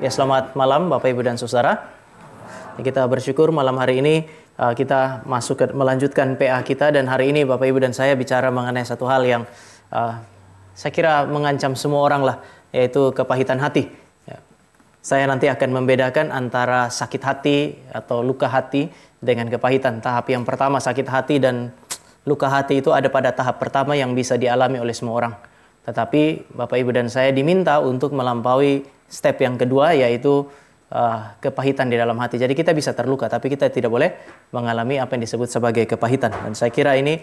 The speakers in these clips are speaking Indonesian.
Ya, selamat malam Bapak Ibu dan Saudara. Kita bersyukur malam hari ini kita melanjutkan PA kita, dan hari ini Bapak Ibu dan saya bicara mengenai satu hal yang saya kira mengancam semua orang lah, yaitu kepahitan hati. Ya. Saya nanti akan membedakan antara sakit hati atau luka hati dengan kepahitan. Tahap yang pertama sakit hati dan luka hati itu ada pada tahap pertama yang bisa dialami oleh semua orang. Tetapi Bapak Ibu dan saya diminta untuk melampaui step yang kedua, yaitu kepahitan di dalam hati. Jadi kita bisa terluka, tapi kita tidak boleh mengalami apa yang disebut sebagai kepahitan. Dan saya kira ini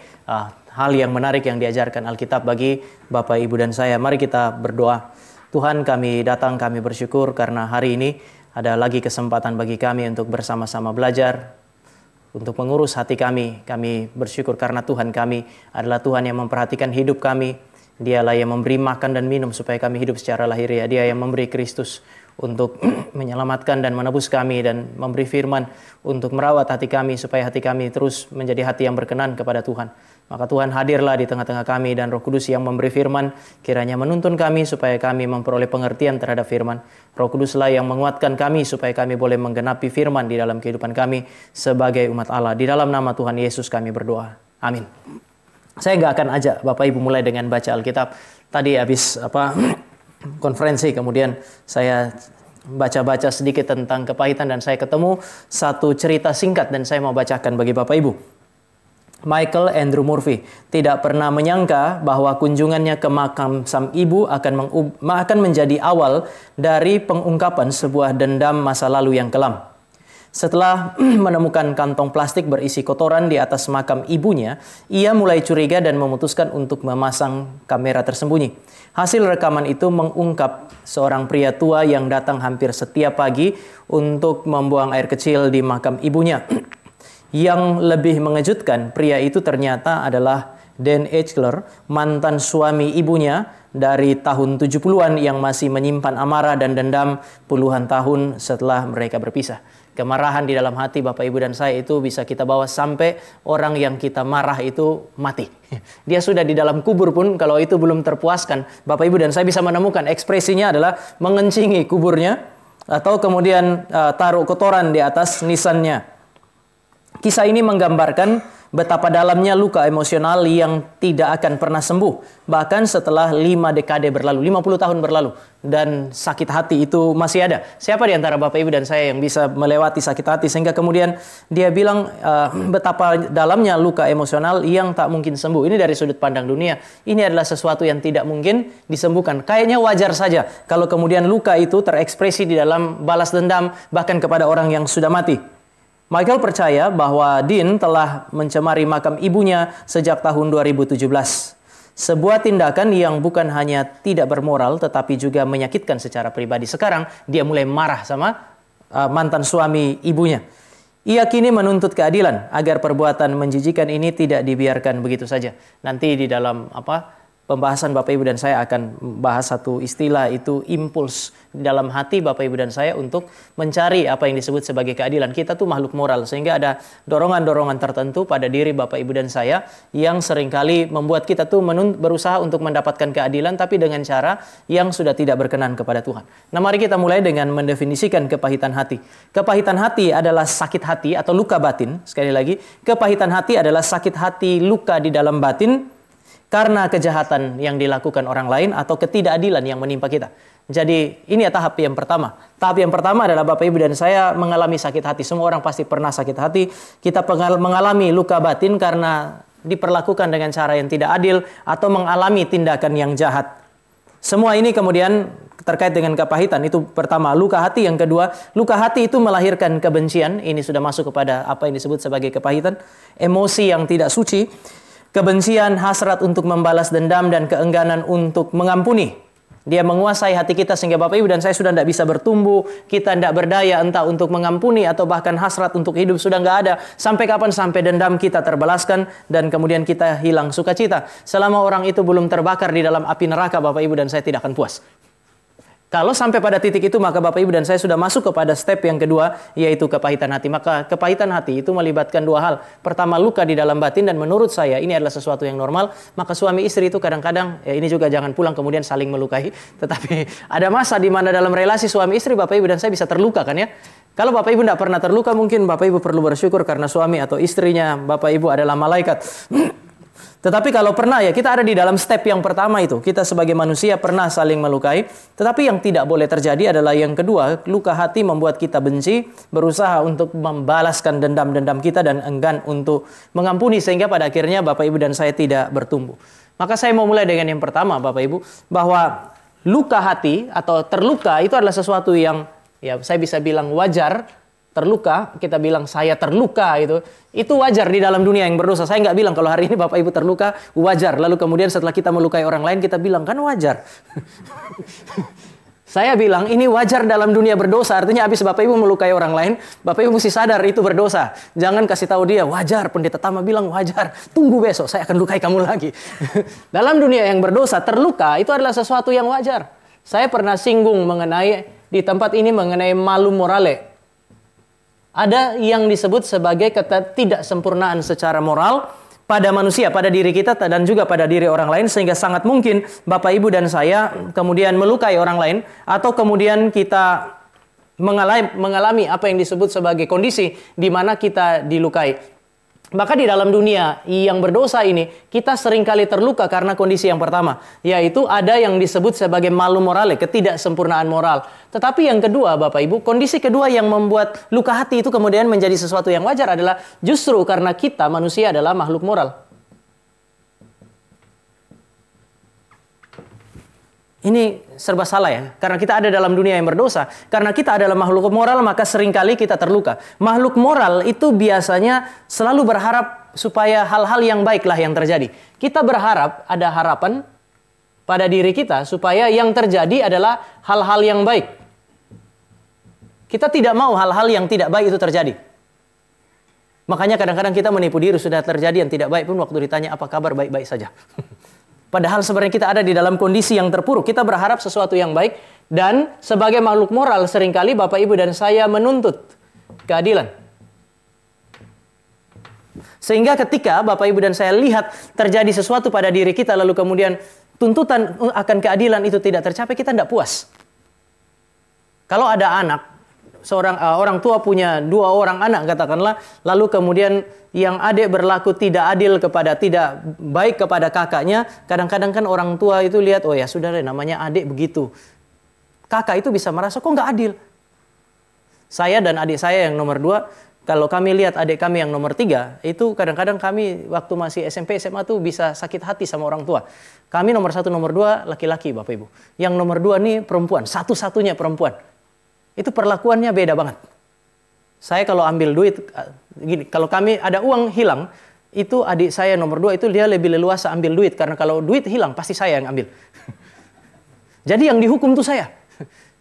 hal yang menarik yang diajarkan Alkitab bagi Bapak Ibu dan saya. Mari kita berdoa. Tuhan, kami datang, kami bersyukur karena hari ini ada lagi kesempatan bagi kami untuk bersama-sama belajar, untuk mengurus hati kami. Kami bersyukur karena Tuhan kami adalah Tuhan yang memperhatikan hidup kami. Dialah yang memberi makan dan minum supaya kami hidup secara lahiriah. Dia yang memberi Kristus untuk menyelamatkan dan menebus kami, dan memberi firman untuk merawat hati kami supaya hati kami terus menjadi hati yang berkenan kepada Tuhan. Maka Tuhan hadirlah di tengah-tengah kami, dan Roh Kudus yang memberi firman kiranya menuntun kami supaya kami memperoleh pengertian terhadap firman. Roh Kuduslah yang menguatkan kami supaya kami boleh menggenapi firman di dalam kehidupan kami sebagai umat Allah. Di dalam nama Tuhan Yesus kami berdoa. Amin. Saya nggak akan ajak Bapak Ibu mulai dengan baca Alkitab. Tadi habis konferensi, kemudian saya baca-baca sedikit tentang kepahitan, dan saya ketemu satu cerita singkat, dan saya mau bacakan bagi Bapak Ibu. Michael Andrew Murphy tidak pernah menyangka bahwa kunjungannya ke makam sang ibu akan menjadi awal dari pengungkapan sebuah dendam masa lalu yang kelam. Setelah menemukan kantong plastik berisi kotoran di atas makam ibunya, ia mulai curiga dan memutuskan untuk memasang kamera tersembunyi. Hasil rekaman itu mengungkap seorang pria tua yang datang hampir setiap pagi untuk membuang air kecil di makam ibunya. Yang lebih mengejutkan, pria itu ternyata adalah Dan Eichler, mantan suami ibunya dari tahun 70-an yang masih menyimpan amarah dan dendam puluhan tahun setelah mereka berpisah. Kemarahan di dalam hati Bapak Ibu dan saya itu bisa kita bawa sampai orang yang kita marah itu mati. Dia sudah di dalam kubur pun kalau itu belum terpuaskan, Bapak Ibu dan saya bisa menemukan ekspresinya adalah mengencingi kuburnya atau kemudian taruh kotoran di atas nisannya. Kisah ini menggambarkan betapa dalamnya luka emosional yang tidak akan pernah sembuh. Bahkan setelah 5 dekade berlalu, 50 tahun berlalu, dan sakit hati itu masih ada. Siapa di antara Bapak Ibu dan saya yang bisa melewati sakit hati sehingga kemudian dia bilang betapa dalamnya luka emosional yang tak mungkin sembuh. Ini dari sudut pandang dunia. Ini adalah sesuatu yang tidak mungkin disembuhkan. Kayaknya wajar saja kalau kemudian luka itu terekspresi di dalam balas dendam bahkan kepada orang yang sudah mati. Michael percaya bahwa Dean telah mencemari makam ibunya sejak tahun 2017. Sebuah tindakan yang bukan hanya tidak bermoral tetapi juga menyakitkan secara pribadi. Sekarang dia mulai marah sama mantan suami ibunya. Ia kini menuntut keadilan agar perbuatan menjijikan ini tidak dibiarkan begitu saja. Nanti di dalam pembahasan Bapak Ibu dan saya akan bahas satu istilah, itu impuls dalam hati Bapak Ibu dan saya untuk mencari apa yang disebut sebagai keadilan. Kita tuh makhluk moral, sehingga ada dorongan-dorongan tertentu pada diri Bapak Ibu dan saya yang seringkali membuat kita tuh berusaha untuk mendapatkan keadilan tapi dengan cara yang sudah tidak berkenan kepada Tuhan. Nah, mari kita mulai dengan mendefinisikan kepahitan hati. Kepahitan hati adalah sakit hati atau luka batin. Sekali lagi, kepahitan hati adalah sakit hati, luka di dalam batin karena kejahatan yang dilakukan orang lain atau ketidakadilan yang menimpa kita. Jadi ini tahap yang pertama. Tahap yang pertama adalah Bapak Ibu dan saya mengalami sakit hati. Semua orang pasti pernah sakit hati. Kita mengalami luka batin karena diperlakukan dengan cara yang tidak adil atau mengalami tindakan yang jahat. Semua ini kemudian terkait dengan kepahitan. Itu pertama, luka hati. Yang kedua, luka hati itu melahirkan kebencian. Ini sudah masuk kepada apa yang disebut sebagai kepahitan. Emosi yang tidak suci. Kebencian, hasrat untuk membalas dendam, dan keengganan untuk mengampuni. Dia menguasai hati kita sehingga Bapak Ibu dan saya sudah tidak bisa bertumbuh. Kita tidak berdaya entah untuk mengampuni atau bahkan hasrat untuk hidup sudah nggak ada. Sampai kapan? Sampai dendam kita terbalaskan dan kemudian kita hilang sukacita. Selama orang itu belum terbakar di dalam api neraka, Bapak Ibu dan saya tidak akan puas. Kalau sampai pada titik itu, maka Bapak Ibu dan saya sudah masuk kepada step yang kedua, yaitu kepahitan hati. Maka kepahitan hati itu melibatkan dua hal. Pertama, luka di dalam batin, dan menurut saya ini adalah sesuatu yang normal. Maka suami istri itu kadang-kadang, ya ini juga jangan pulang kemudian saling melukai. Tetapi ada masa di mana dalam relasi suami istri, Bapak Ibu dan saya bisa terluka kan ya. Kalau Bapak Ibu tidak pernah terluka, mungkin Bapak Ibu perlu bersyukur karena suami atau istrinya Bapak Ibu adalah malaikat. Tetapi kalau pernah, ya kita ada di dalam step yang pertama itu. Kita sebagai manusia pernah saling melukai. Tetapi yang tidak boleh terjadi adalah yang kedua. Luka hati membuat kita benci, berusaha untuk membalaskan dendam-dendam kita dan enggan untuk mengampuni. Sehingga pada akhirnya Bapak Ibu dan saya tidak bertumbuh. Maka saya mau mulai dengan yang pertama Bapak Ibu. Bahwa luka hati atau terluka itu adalah sesuatu yang ya saya bisa bilang wajar. Terluka, kita bilang saya terluka itu wajar di dalam dunia yang berdosa. Saya nggak bilang kalau hari ini Bapak Ibu terluka wajar, lalu kemudian setelah kita melukai orang lain kita bilang kan wajar. Saya bilang ini wajar dalam dunia berdosa, artinya habis Bapak Ibu melukai orang lain, Bapak Ibu mesti sadar itu berdosa. Jangan kasih tahu dia wajar, pendeta Tama bilang wajar, tunggu besok saya akan lukai kamu lagi. Dalam dunia yang berdosa, terluka itu adalah sesuatu yang wajar. Saya pernah singgung mengenai di tempat ini mengenai malum morale. Ada yang disebut sebagai ketidaksempurnaan secara moral pada manusia, pada diri kita dan juga pada diri orang lain. Sehingga sangat mungkin Bapak Ibu dan saya kemudian melukai orang lain. Atau kemudian kita mengalami apa yang disebut sebagai kondisi di mana kita dilukai. Maka di dalam dunia yang berdosa ini, kita seringkali terluka karena kondisi yang pertama. Yaitu ada yang disebut sebagai malum morale, ketidaksempurnaan moral. Tetapi yang kedua Bapak Ibu, kondisi kedua yang membuat luka hati itu kemudian menjadi sesuatu yang wajar adalah justru karena kita manusia adalah makhluk moral. Ini serba salah ya, karena kita ada dalam dunia yang berdosa. Karena kita adalah makhluk moral, maka seringkali kita terluka. Makhluk moral itu biasanya selalu berharap supaya hal-hal yang baiklah yang terjadi. Kita berharap, ada harapan pada diri kita supaya yang terjadi adalah hal-hal yang baik. Kita tidak mau hal-hal yang tidak baik itu terjadi. Makanya kadang-kadang kita menipu diri, sudah terjadi yang tidak baik pun waktu ditanya apa kabar, baik-baik saja. Padahal sebenarnya kita ada di dalam kondisi yang terpuruk. Kita berharap sesuatu yang baik. Dan sebagai makhluk moral seringkali Bapak Ibu dan saya menuntut keadilan. Sehingga ketika Bapak Ibu dan saya lihat terjadi sesuatu pada diri kita, lalu kemudian tuntutan akan keadilan itu tidak tercapai, kita tidak puas. Kalau ada anak, orang tua punya 2 orang anak katakanlah, lalu kemudian yang adik berlaku tidak baik kepada kakaknya, kadang-kadang kan orang tua itu lihat, oh ya sudah deh namanya adik begitu. Kakak itu bisa merasa kok nggak adil. Saya dan adik saya yang nomor 2, kalau kami lihat adik kami yang nomor 3, itu kadang-kadang kami waktu masih SMP, SMA tuh bisa sakit hati sama orang tua. Kami nomor 1, nomor 2 laki-laki Bapak Ibu. Yang nomor 2 nih perempuan, satu-satunya perempuan. Itu perlakuannya beda banget. Saya kalau ambil duit, gini, kalau kami ada uang hilang, itu adik saya nomor 2 itu dia lebih leluasa ambil duit. Karena kalau duit hilang, pasti saya yang ambil. Jadi yang dihukum tuh saya.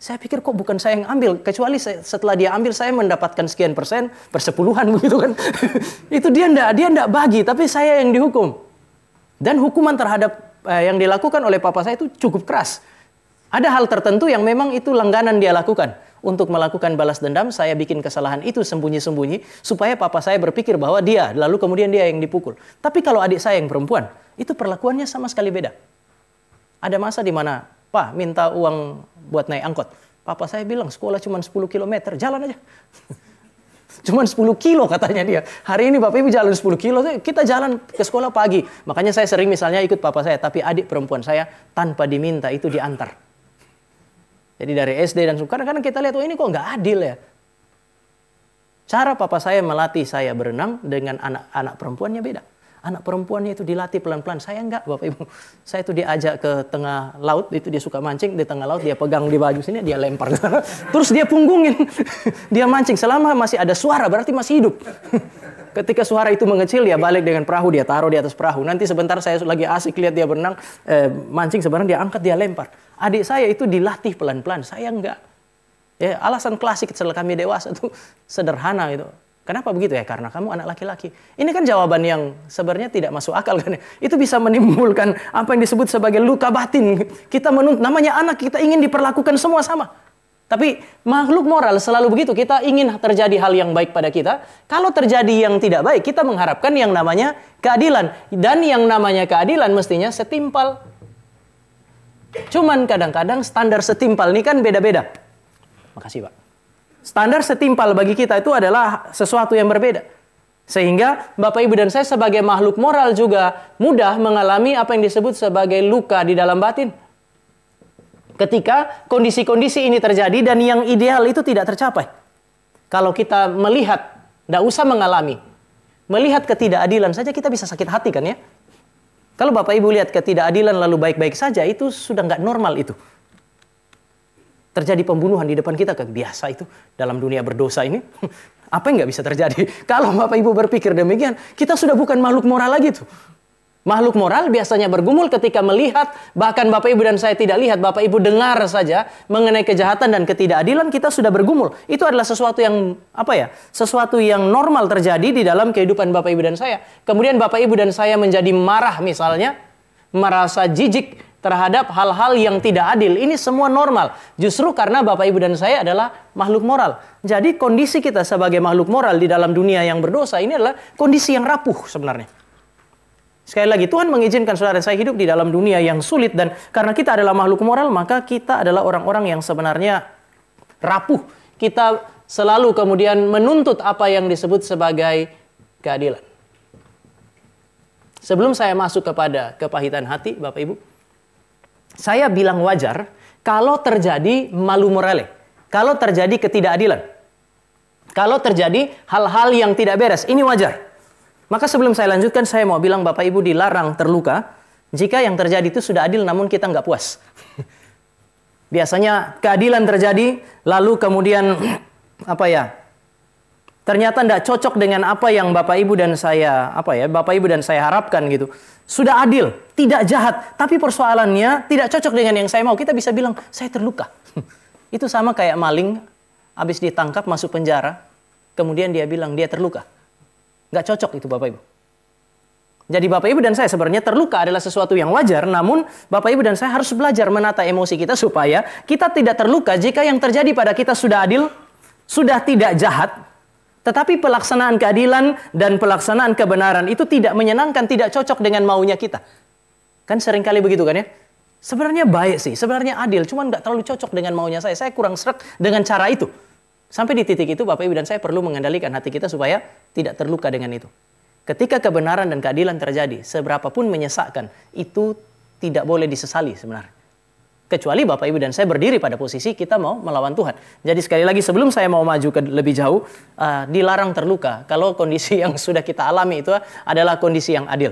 Saya pikir kok bukan saya yang ambil. Kecuali setelah dia ambil, saya mendapatkan sekian persen, persepuluhan begitu kan. Itu dia enggak bagi, tapi saya yang dihukum. Dan hukuman terhadap yang dilakukan oleh papa saya itu cukup keras. Ada hal tertentu yang memang itu langganan dia lakukan. Untuk melakukan balas dendam, saya bikin kesalahan itu sembunyi-sembunyi supaya papa saya berpikir bahwa dia, lalu kemudian dia yang dipukul. Tapi kalau adik saya yang perempuan, itu perlakuannya sama sekali beda. Ada masa di mana, Pak minta uang buat naik angkot. Papa saya bilang, sekolah cuma 10 km, jalan aja. Cuma 10 kilo katanya dia. Hari ini Bapak Ibu jalan 10 kilo, kita jalan ke sekolah pagi. Makanya saya sering misalnya ikut papa saya, tapi adik perempuan saya tanpa diminta itu diantar. Jadi dari SD dan kadang-kadang kita lihat, oh ini kok nggak adil ya. Cara papa saya melatih saya berenang dengan anak perempuannya beda. Anak perempuannya itu dilatih pelan-pelan. Saya enggak, Bapak Ibu. Saya itu diajak ke tengah laut, itu dia suka mancing di tengah laut, dia pegang di baju sini, dia lempar. Terus dia punggungin. Dia mancing. Selama masih ada suara, berarti masih hidup. Ketika suara itu mengecil, dia balik dengan perahu, dia taruh di atas perahu. Nanti sebentar saya lagi asik lihat dia berenang, mancing sebenarnya dia angkat, dia lempar. Adik saya itu dilatih pelan-pelan, saya enggak. Ya, alasan klasik setelah kami dewasa itu sederhana gitu. Kenapa begitu ya? Karena kamu anak laki-laki. Ini kan jawaban yang sebenarnya tidak masuk akal kan. Itu bisa menimbulkan apa yang disebut sebagai luka batin. Kita menuntut, namanya anak, kita ingin diperlakukan semua sama. Tapi makhluk moral selalu begitu. Kita ingin terjadi hal yang baik pada kita. Kalau terjadi yang tidak baik, kita mengharapkan yang namanya keadilan. Dan yang namanya keadilan mestinya setimpal. Cuman kadang-kadang standar setimpal ini kan beda-beda. Makasih Pak. Standar setimpal bagi kita itu adalah sesuatu yang berbeda. Sehingga Bapak Ibu dan saya sebagai makhluk moral juga mudah mengalami apa yang disebut sebagai luka di dalam batin. Ketika kondisi-kondisi ini terjadi dan yang ideal itu tidak tercapai. Kalau kita melihat, tidak usah mengalami. Melihat ketidakadilan saja kita bisa sakit hati kan ya. Kalau Bapak Ibu lihat ketidakadilan lalu baik-baik saja, itu sudah nggak normal itu. Terjadi pembunuhan di depan kita kan biasa itu dalam dunia berdosa ini. Apa yang nggak bisa terjadi? Kalau Bapak Ibu berpikir demikian, kita sudah bukan makhluk moral lagi tuh. Makhluk moral biasanya bergumul ketika melihat, bahkan Bapak Ibu dan saya tidak lihat, Bapak Ibu dengar saja mengenai kejahatan dan ketidakadilan, kita sudah bergumul. Itu adalah sesuatu yang sesuatu yang normal terjadi di dalam kehidupan Bapak Ibu dan saya. Kemudian Bapak Ibu dan saya menjadi marah misalnya, merasa jijik terhadap hal-hal yang tidak adil. Ini semua normal. Justru karena Bapak Ibu dan saya adalah makhluk moral. Jadi kondisi kita sebagai makhluk moral di dalam dunia yang berdosa ini adalah kondisi yang rapuh sebenarnya. Sekali lagi, Tuhan mengizinkan saudara dan saya hidup di dalam dunia yang sulit. Dan karena kita adalah makhluk moral, maka kita adalah orang-orang yang sebenarnya rapuh. Kita selalu kemudian menuntut apa yang disebut sebagai keadilan. Sebelum saya masuk kepada kepahitan hati, Bapak Ibu, saya bilang wajar kalau terjadi malu morale, kalau terjadi ketidakadilan, kalau terjadi hal-hal yang tidak beres, ini wajar. Maka sebelum saya lanjutkan, saya mau bilang Bapak Ibu dilarang terluka jika yang terjadi itu sudah adil namun kita nggak puas. Biasanya keadilan terjadi, lalu kemudian ternyata tidak cocok dengan apa yang Bapak Ibu dan saya harapkan gitu. Sudah adil, tidak jahat, tapi persoalannya tidak cocok dengan yang saya mau. Kita bisa bilang, saya terluka. Itu sama kayak maling, habis ditangkap masuk penjara, kemudian dia bilang dia terluka. Nggak cocok itu Bapak Ibu. Jadi Bapak Ibu dan saya sebenarnya terluka adalah sesuatu yang wajar, namun Bapak Ibu dan saya harus belajar menata emosi kita supaya kita tidak terluka jika yang terjadi pada kita sudah adil, sudah tidak jahat, tetapi pelaksanaan keadilan dan pelaksanaan kebenaran itu tidak menyenangkan, tidak cocok dengan maunya kita. Kan seringkali begitu kan ya? Sebenarnya baik sih, sebenarnya adil, cuman nggak terlalu cocok dengan maunya saya. Saya kurang srek dengan cara itu. Sampai di titik itu Bapak Ibu dan saya perlu mengendalikan hati kita supaya tidak terluka dengan itu. Ketika kebenaran dan keadilan terjadi, seberapapun menyesakkan, itu tidak boleh disesali sebenarnya. Kecuali Bapak Ibu dan saya berdiri pada posisi kita mau melawan Tuhan. Jadi sekali lagi sebelum saya mau maju ke lebih jauh, dilarang terluka kalau kondisi yang sudah kita alami itu adalah kondisi yang adil.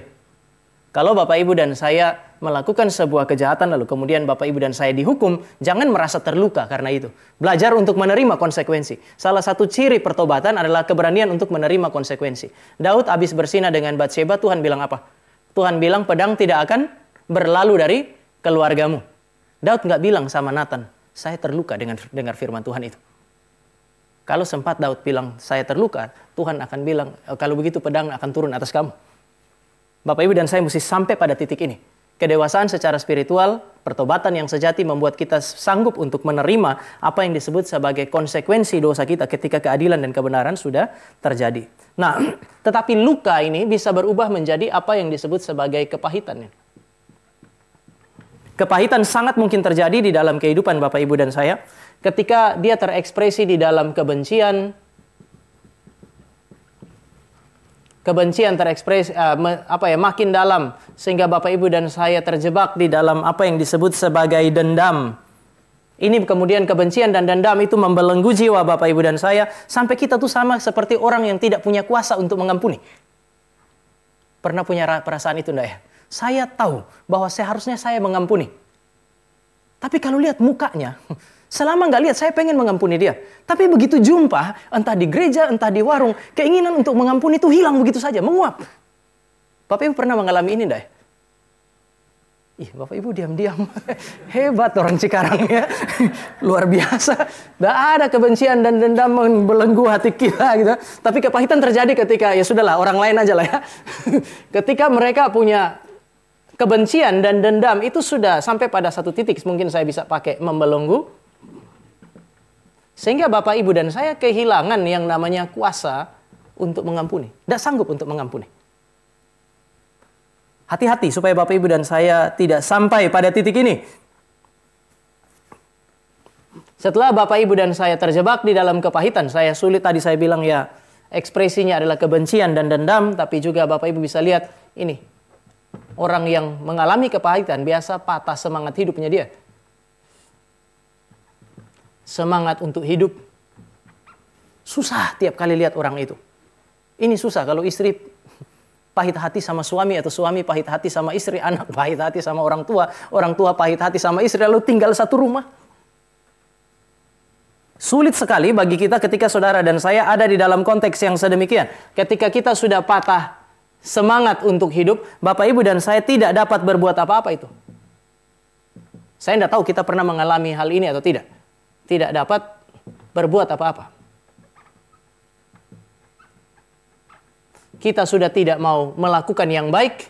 Kalau Bapak Ibu dan saya melakukan sebuah kejahatan lalu kemudian Bapak Ibu dan saya dihukum, jangan merasa terluka karena itu. Belajar untuk menerima konsekuensi. Salah satu ciri pertobatan adalah keberanian untuk menerima konsekuensi. Daud habis bersinah dengan Batsheba, Tuhan bilang apa? Tuhan bilang pedang tidak akan berlalu dari keluargamu. Daud nggak bilang sama Nathan, saya terluka dengan dengar firman Tuhan itu. Kalau sempat Daud bilang, saya terluka, Tuhan akan bilang, kalau begitu pedang akan turun atas kamu. Bapak Ibu dan saya mesti sampai pada titik ini. Kedewasaan secara spiritual, pertobatan yang sejati membuat kita sanggup untuk menerima apa yang disebut sebagai konsekuensi dosa kita ketika keadilan dan kebenaran sudah terjadi. Nah, tetapi luka ini bisa berubah menjadi apa yang disebut sebagai kepahitan. Kepahitan sangat mungkin terjadi di dalam kehidupan Bapak Ibu dan saya ketika dia terekspresi di dalam kebencian. Kebencian terekspresi makin dalam sehingga Bapak Ibu dan saya terjebak di dalam apa yang disebut sebagai dendam. Ini kemudian kebencian dan dendam itu membelenggu jiwa Bapak Ibu dan saya sampai kita tuh sama seperti orang yang tidak punya kuasa untuk mengampuni. Pernah punya perasaan itu enggak ya? Saya tahu bahwa seharusnya saya mengampuni. Tapi kalau lihat mukanya, selama nggak lihat saya pengen mengampuni dia. Tapi begitu jumpa, entah di gereja, entah di warung, keinginan untuk mengampuni itu hilang begitu saja, menguap. Bapak Ibu pernah mengalami ini enggak ya? Ih, Bapak Ibu diam-diam. Hebat orang Cikarang ya. Luar biasa. Tidak ada kebencian dan dendam membelenggu hati kita gitu. Tapi kepahitan terjadi ketika, ya sudahlah, orang lain aja lah ya. Ketika mereka punya kebencian dan dendam, itu sudah sampai pada satu titik, mungkin saya bisa pakai membelenggu. Sehingga Bapak Ibu dan saya kehilangan yang namanya kuasa untuk mengampuni. Tidak sanggup untuk mengampuni. Hati-hati supaya Bapak Ibu dan saya tidak sampai pada titik ini. Setelah Bapak Ibu dan saya terjebak di dalam kepahitan, saya sulit tadi saya bilang ya, ekspresinya adalah kebencian dan dendam, tapi juga Bapak Ibu bisa lihat ini. Orang yang mengalami kepahitan biasa patah semangat hidupnya dia. Semangat untuk hidup. Susah tiap kali lihat orang itu. Ini susah kalau istri pahit hati sama suami, atau suami pahit hati sama istri, anak pahit hati sama orang tua pahit hati sama istri, lalu tinggal satu rumah. Sulit sekali bagi kita ketika saudara dan saya ada di dalam konteks yang sedemikian. Ketika kita sudah patah semangat untuk hidup, Bapak Ibu dan saya tidak dapat berbuat apa-apa itu. Saya tidak tahu kita pernah mengalami hal ini atau tidak. Tidak dapat berbuat apa-apa. Kita sudah tidak mau melakukan yang baik.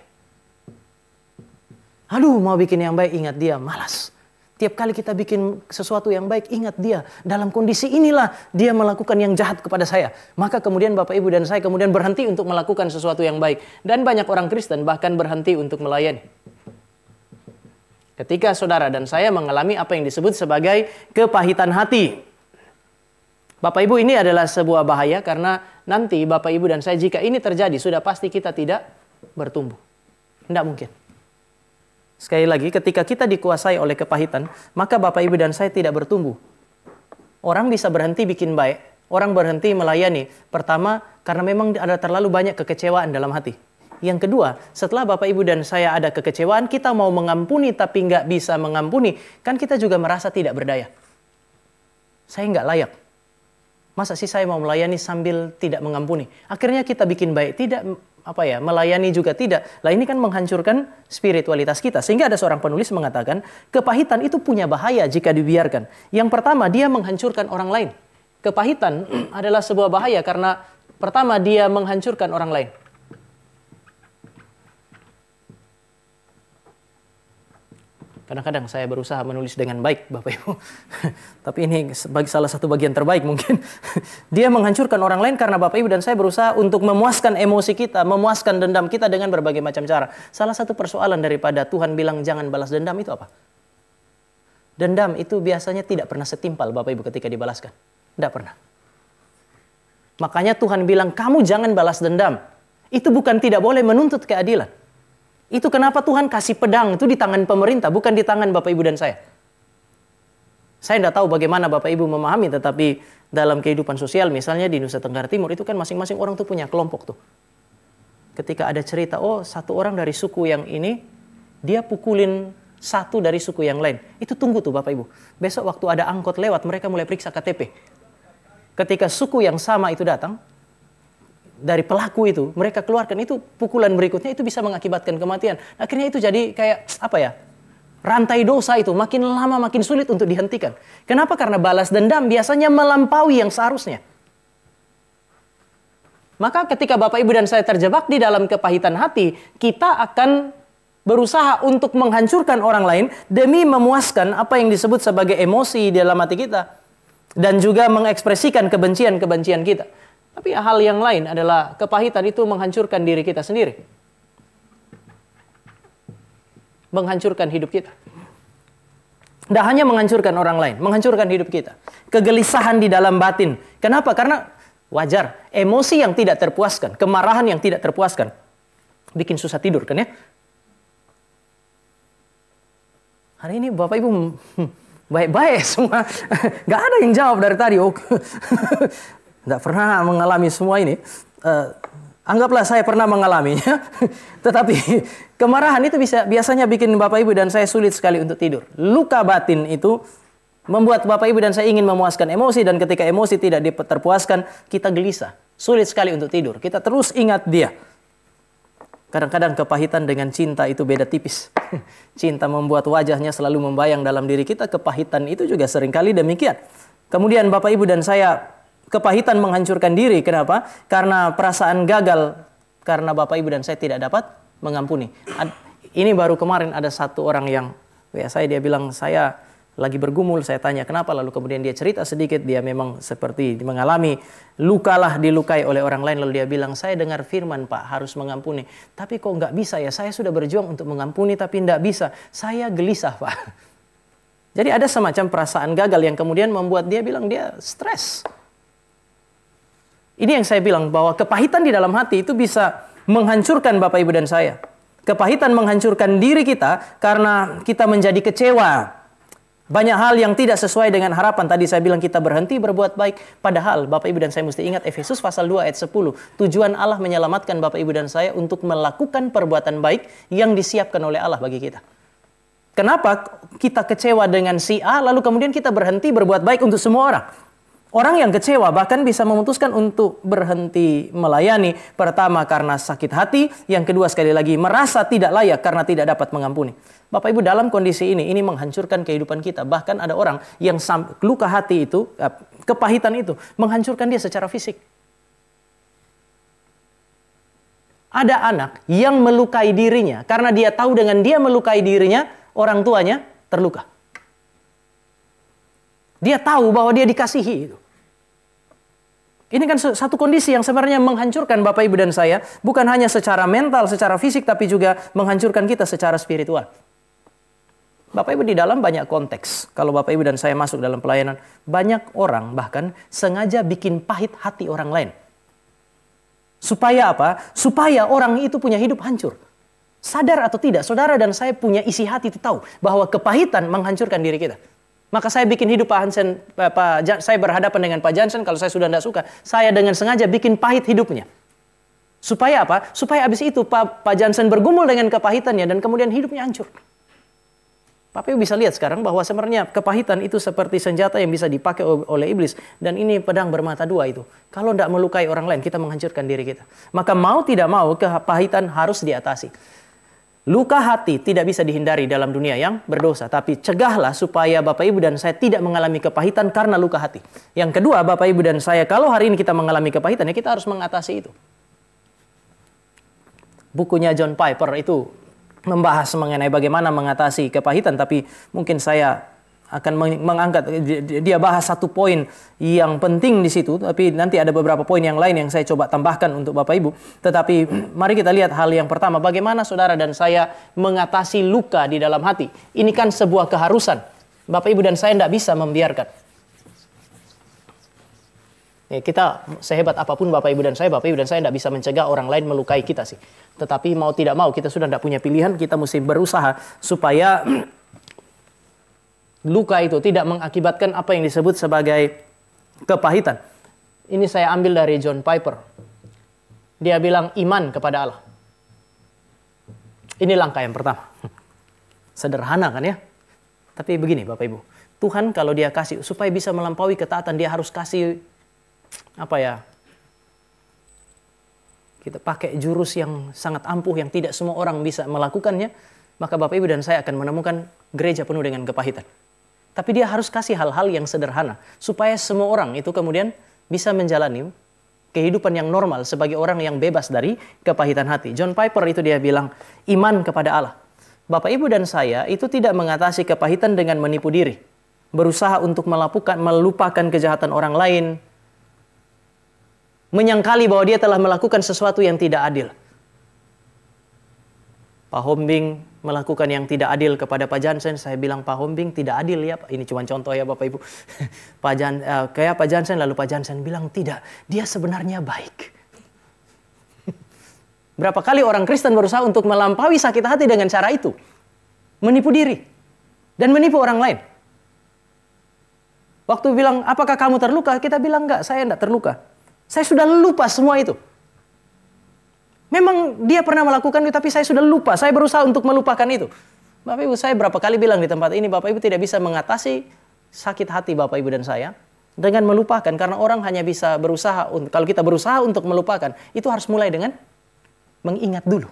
Aduh, mau bikin yang baik, ingat dia, malas. Tiap kali kita bikin sesuatu yang baik, ingat dia. Dalam kondisi inilah dia melakukan yang jahat kepada saya. Maka kemudian Bapak Ibu dan saya kemudian berhenti untuk melakukan sesuatu yang baik. Dan banyak orang Kristen bahkan berhenti untuk melayani. Ketika saudara dan saya mengalami apa yang disebut sebagai kepahitan hati. Bapak Ibu, ini adalah sebuah bahaya karena nanti Bapak Ibu dan saya, jika ini terjadi, sudah pasti kita tidak bertumbuh. Tidak mungkin. Sekali lagi, ketika kita dikuasai oleh kepahitan, maka Bapak Ibu dan saya tidak bertumbuh. Orang bisa berhenti bikin baik, orang berhenti melayani. Pertama, karena memang ada terlalu banyak kekecewaan dalam hati. Yang kedua, setelah Bapak Ibu dan saya ada kekecewaan, kita mau mengampuni tapi nggak bisa mengampuni, kan kita juga merasa tidak berdaya. Saya nggak layak. Masa sih saya mau melayani sambil tidak mengampuni? Akhirnya kita bikin baik, tidak melayani juga tidak. Lah ini kan menghancurkan spiritualitas kita. Sehingga ada seorang penulis mengatakan, kepahitan itu punya bahaya jika dibiarkan. Yang pertama, dia menghancurkan orang lain. Kepahitan adalah sebuah bahaya karena pertama dia menghancurkan orang lain. Kadang-kadang saya berusaha menulis dengan baik, Bapak Ibu. Tapi ini salah satu bagian terbaik mungkin. Dia menghancurkan orang lain karena Bapak Ibu dan saya berusaha untuk memuaskan emosi kita, memuaskan dendam kita dengan berbagai macam cara. Salah satu persoalan daripada Tuhan bilang jangan balas dendam itu apa? Dendam itu biasanya tidak pernah setimpal Bapak Ibu ketika dibalaskan. Tidak pernah. Makanya Tuhan bilang kamu jangan balas dendam. Itu bukan tidak boleh menuntut keadilan. Itu kenapa Tuhan kasih pedang itu di tangan pemerintah, bukan di tangan Bapak Ibu dan saya. Saya tidak tahu bagaimana Bapak Ibu memahami, tetapi dalam kehidupan sosial, misalnya di Nusa Tenggara Timur, itu kan masing-masing orang tuh punya kelompok tuh. Ketika ada cerita, oh satu orang dari suku yang ini, dia pukulin satu dari suku yang lain. Itu tunggu tuh Bapak Ibu. Besok waktu ada angkot lewat, mereka mulai periksa KTP. Ketika suku yang sama itu datang, dari pelaku itu, mereka keluarkan itu pukulan berikutnya itu bisa mengakibatkan kematian. Akhirnya itu jadi kayak rantai dosa itu makin lama makin sulit untuk dihentikan. Kenapa? Karena balas dendam biasanya melampaui yang seharusnya. Maka ketika Bapak Ibu dan saya terjebak di dalam kepahitan hati, kita akan berusaha untuk menghancurkan orang lain demi memuaskan apa yang disebut sebagai emosi di dalam hati kita. Dan juga mengekspresikan kebencian-kebencian kita. Tapi hal yang lain adalah kepahitan itu menghancurkan diri kita sendiri. Menghancurkan hidup kita. Tidak hanya menghancurkan orang lain, menghancurkan hidup kita. Kegelisahan di dalam batin. Kenapa? Karena wajar. Emosi yang tidak terpuaskan, kemarahan yang tidak terpuaskan. Bikin susah tidur kan ya? Hari ini Bapak Ibu baik-baik semua. Gak ada yang jawab dari tadi. Tidak pernah mengalami semua ini. Anggaplah saya pernah mengalaminya. Tetapi kemarahan itu biasanya bikin Bapak Ibu dan saya sulit sekali untuk tidur. Luka batin itu membuat Bapak Ibu dan saya ingin memuaskan emosi. Dan ketika emosi tidak terpuaskan, kita gelisah. Sulit sekali untuk tidur. Kita terus ingat dia. Kadang-kadang kepahitan dengan cinta itu beda tipis. Cinta membuat wajahnya selalu membayang dalam diri kita. Kepahitan itu juga seringkali demikian. Kemudian Bapak Ibu dan saya, kepahitan menghancurkan diri. Kenapa? Karena perasaan gagal. Karena Bapak Ibu dan saya tidak dapat mengampuni. Ini baru kemarin ada satu orang yang dia bilang, saya lagi bergumul, saya tanya kenapa, lalu kemudian dia cerita sedikit, dia memang seperti mengalami lukalah dilukai oleh orang lain, lalu dia bilang, saya dengar firman Pak harus mengampuni, tapi kok nggak bisa ya, saya sudah berjuang untuk mengampuni tapi nggak bisa, saya gelisah Pak. Jadi ada semacam perasaan gagal yang kemudian membuat dia bilang dia stres. Ini yang saya bilang bahwa kepahitan di dalam hati itu bisa menghancurkan Bapak Ibu dan saya. Kepahitan menghancurkan diri kita karena kita menjadi kecewa. Banyak hal yang tidak sesuai dengan harapan. Tadi saya bilang kita berhenti berbuat baik. Padahal Bapak Ibu dan saya mesti ingat Efesus pasal 2 ayat 10. Tujuan Allah menyelamatkan Bapak Ibu dan saya untuk melakukan perbuatan baik yang disiapkan oleh Allah bagi kita. Kenapa kita kecewa dengan si A lalu kemudian kita berhenti berbuat baik untuk semua orang? Orang yang kecewa bahkan bisa memutuskan untuk berhenti melayani. Pertama karena sakit hati. Yang kedua sekali lagi merasa tidak layak karena tidak dapat mengampuni. Bapak Ibu dalam kondisi ini menghancurkan kehidupan kita. Bahkan ada orang yang luka hati itu, kepahitan itu menghancurkan dia secara fisik. Ada anak yang melukai dirinya karena dia tahu dengan dia melukai dirinya, orang tuanya terluka. Dia tahu bahwa dia dikasihi itu. Ini kan satu kondisi yang sebenarnya menghancurkan Bapak Ibu dan saya. Bukan hanya secara mental, secara fisik, tapi juga menghancurkan kita secara spiritual. Bapak Ibu di dalam banyak konteks. Kalau Bapak Ibu dan saya masuk dalam pelayanan, banyak orang bahkan sengaja bikin pahit hati orang lain. Supaya apa? Supaya orang itu punya hidup hancur. Sadar atau tidak, saudara dan saya punya isi hati itu tahu bahwa kepahitan menghancurkan diri kita. Maka saya bikin hidup Pak Hansen, saya berhadapan dengan Pak Jansen, kalau saya sudah tidak suka, saya dengan sengaja bikin pahit hidupnya. Supaya apa? Supaya habis itu Pak Jansen bergumul dengan kepahitannya dan kemudian hidupnya hancur. Bapak Ibu bisa lihat sekarang bahwa sebenarnya kepahitan itu seperti senjata yang bisa dipakai oleh iblis. Dan ini pedang bermata dua itu. Kalau tidak melukai orang lain, kita menghancurkan diri kita. Maka mau tidak mau, kepahitan harus diatasi. Luka hati tidak bisa dihindari dalam dunia yang berdosa. Tapi cegahlah supaya Bapak Ibu dan saya tidak mengalami kepahitan karena luka hati. Yang kedua, Bapak Ibu dan saya, kalau hari ini kita mengalami kepahitan, ya kita harus mengatasi itu. Bukunya John Piper itu membahas mengenai bagaimana mengatasi kepahitan, tapi mungkin saya akan mengangkat, dia bahas satu poin yang penting di situ, tapi nanti ada beberapa poin yang lain yang saya coba tambahkan untuk Bapak Ibu. Tetapi mari kita lihat hal yang pertama, bagaimana saudara dan saya mengatasi luka di dalam hati. Ini kan sebuah keharusan. Bapak Ibu dan saya tidak bisa membiarkan. Kita sehebat apapun Bapak Ibu dan saya tidak bisa mencegah orang lain melukai kita sih. Tetapi mau tidak mau kita sudah tidak punya pilihan, kita mesti berusaha supaya luka itu tidak mengakibatkan apa yang disebut sebagai kepahitan. Ini saya ambil dari John Piper. Dia bilang iman kepada Allah. Ini langkah yang pertama. Sederhana kan ya? Tapi begini Bapak Ibu, Tuhan kalau dia kasih, supaya bisa melampaui ketaatan, dia harus kasih kita pakai jurus yang sangat ampuh yang tidak semua orang bisa melakukannya, maka Bapak Ibu dan saya akan menemukan gereja penuh dengan kepahitan. Tapi dia harus kasih hal-hal yang sederhana supaya semua orang itu kemudian bisa menjalani kehidupan yang normal sebagai orang yang bebas dari kepahitan hati. John Piper itu dia bilang iman kepada Allah. Bapak Ibu dan saya itu tidak mengatasi kepahitan dengan menipu diri, berusaha untuk melupakan kejahatan orang lain, menyangkali bahwa dia telah melakukan sesuatu yang tidak adil. Pak Hombing melakukan yang tidak adil kepada Pak Jansen. Saya bilang Pak Hombing tidak adil ya Pak. Ini cuma contoh ya Bapak Ibu. Kayak Pak Jansen, lalu Pak Jansen bilang tidak. Dia sebenarnya baik. Berapa kali orang Kristen berusaha untuk melampaui sakit hati dengan cara itu. Menipu diri. Dan menipu orang lain. Waktu bilang apakah kamu terluka? Kita bilang enggak, saya enggak terluka. Saya sudah lupa semua itu. Memang dia pernah melakukan itu, tapi saya sudah lupa. Saya berusaha untuk melupakan itu. Bapak Ibu, saya berapa kali bilang di tempat ini, Bapak Ibu tidak bisa mengatasi sakit hati Bapak Ibu dan saya dengan melupakan. Karena orang hanya bisa berusaha, kalau kita berusaha untuk melupakan, itu harus mulai dengan mengingat dulu.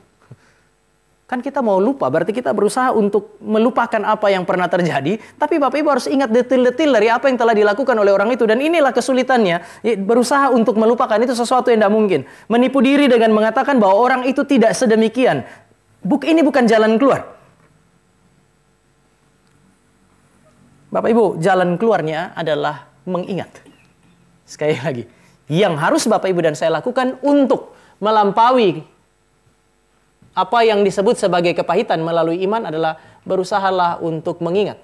Kan kita mau lupa, berarti kita berusaha untuk melupakan apa yang pernah terjadi. Tapi Bapak Ibu harus ingat detil-detil dari apa yang telah dilakukan oleh orang itu. Dan inilah kesulitannya, berusaha untuk melupakan itu sesuatu yang tidak mungkin. Menipu diri dengan mengatakan bahwa orang itu tidak sedemikian. Ini bukan jalan keluar. Bapak Ibu, jalan keluarnya adalah mengingat. Sekali lagi, yang harus Bapak Ibu dan saya lakukan untuk melampaui apa yang disebut sebagai kepahitan melalui iman adalah berusahalah untuk mengingat.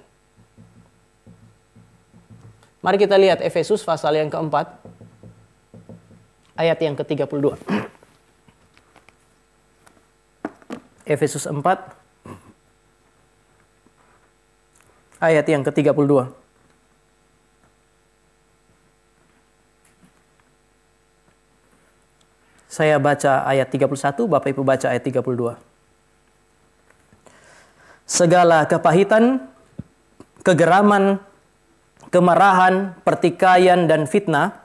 Mari kita lihat Efesus pasal yang keempat, ayat yang ke-32. Efesus 4, ayat yang ke-32. Saya baca ayat 31, Bapak Ibu baca ayat 32. Segala kepahitan, kegeraman, kemarahan, pertikaian, dan fitnah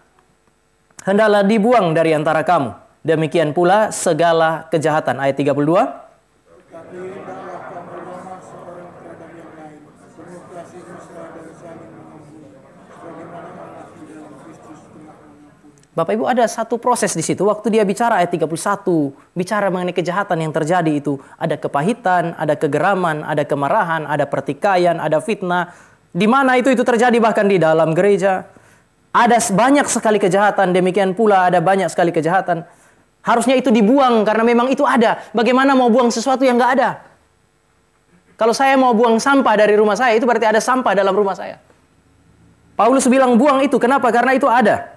hendaklah dibuang dari antara kamu. Demikian pula segala kejahatan. Ayat 32. Bapak Ibu, ada satu proses di situ. Waktu dia bicara ayat 31, bicara mengenai kejahatan yang terjadi itu. Ada kepahitan, ada kegeraman, ada kemarahan, ada pertikaian, ada fitnah. Di mana itu terjadi bahkan di dalam gereja. Ada banyak sekali kejahatan, demikian pula ada banyak sekali kejahatan. Harusnya itu dibuang karena memang itu ada. Bagaimana mau buang sesuatu yang nggak ada? Kalau saya mau buang sampah dari rumah saya, itu berarti ada sampah dalam rumah saya. Paulus bilang buang itu, kenapa? Karena itu ada.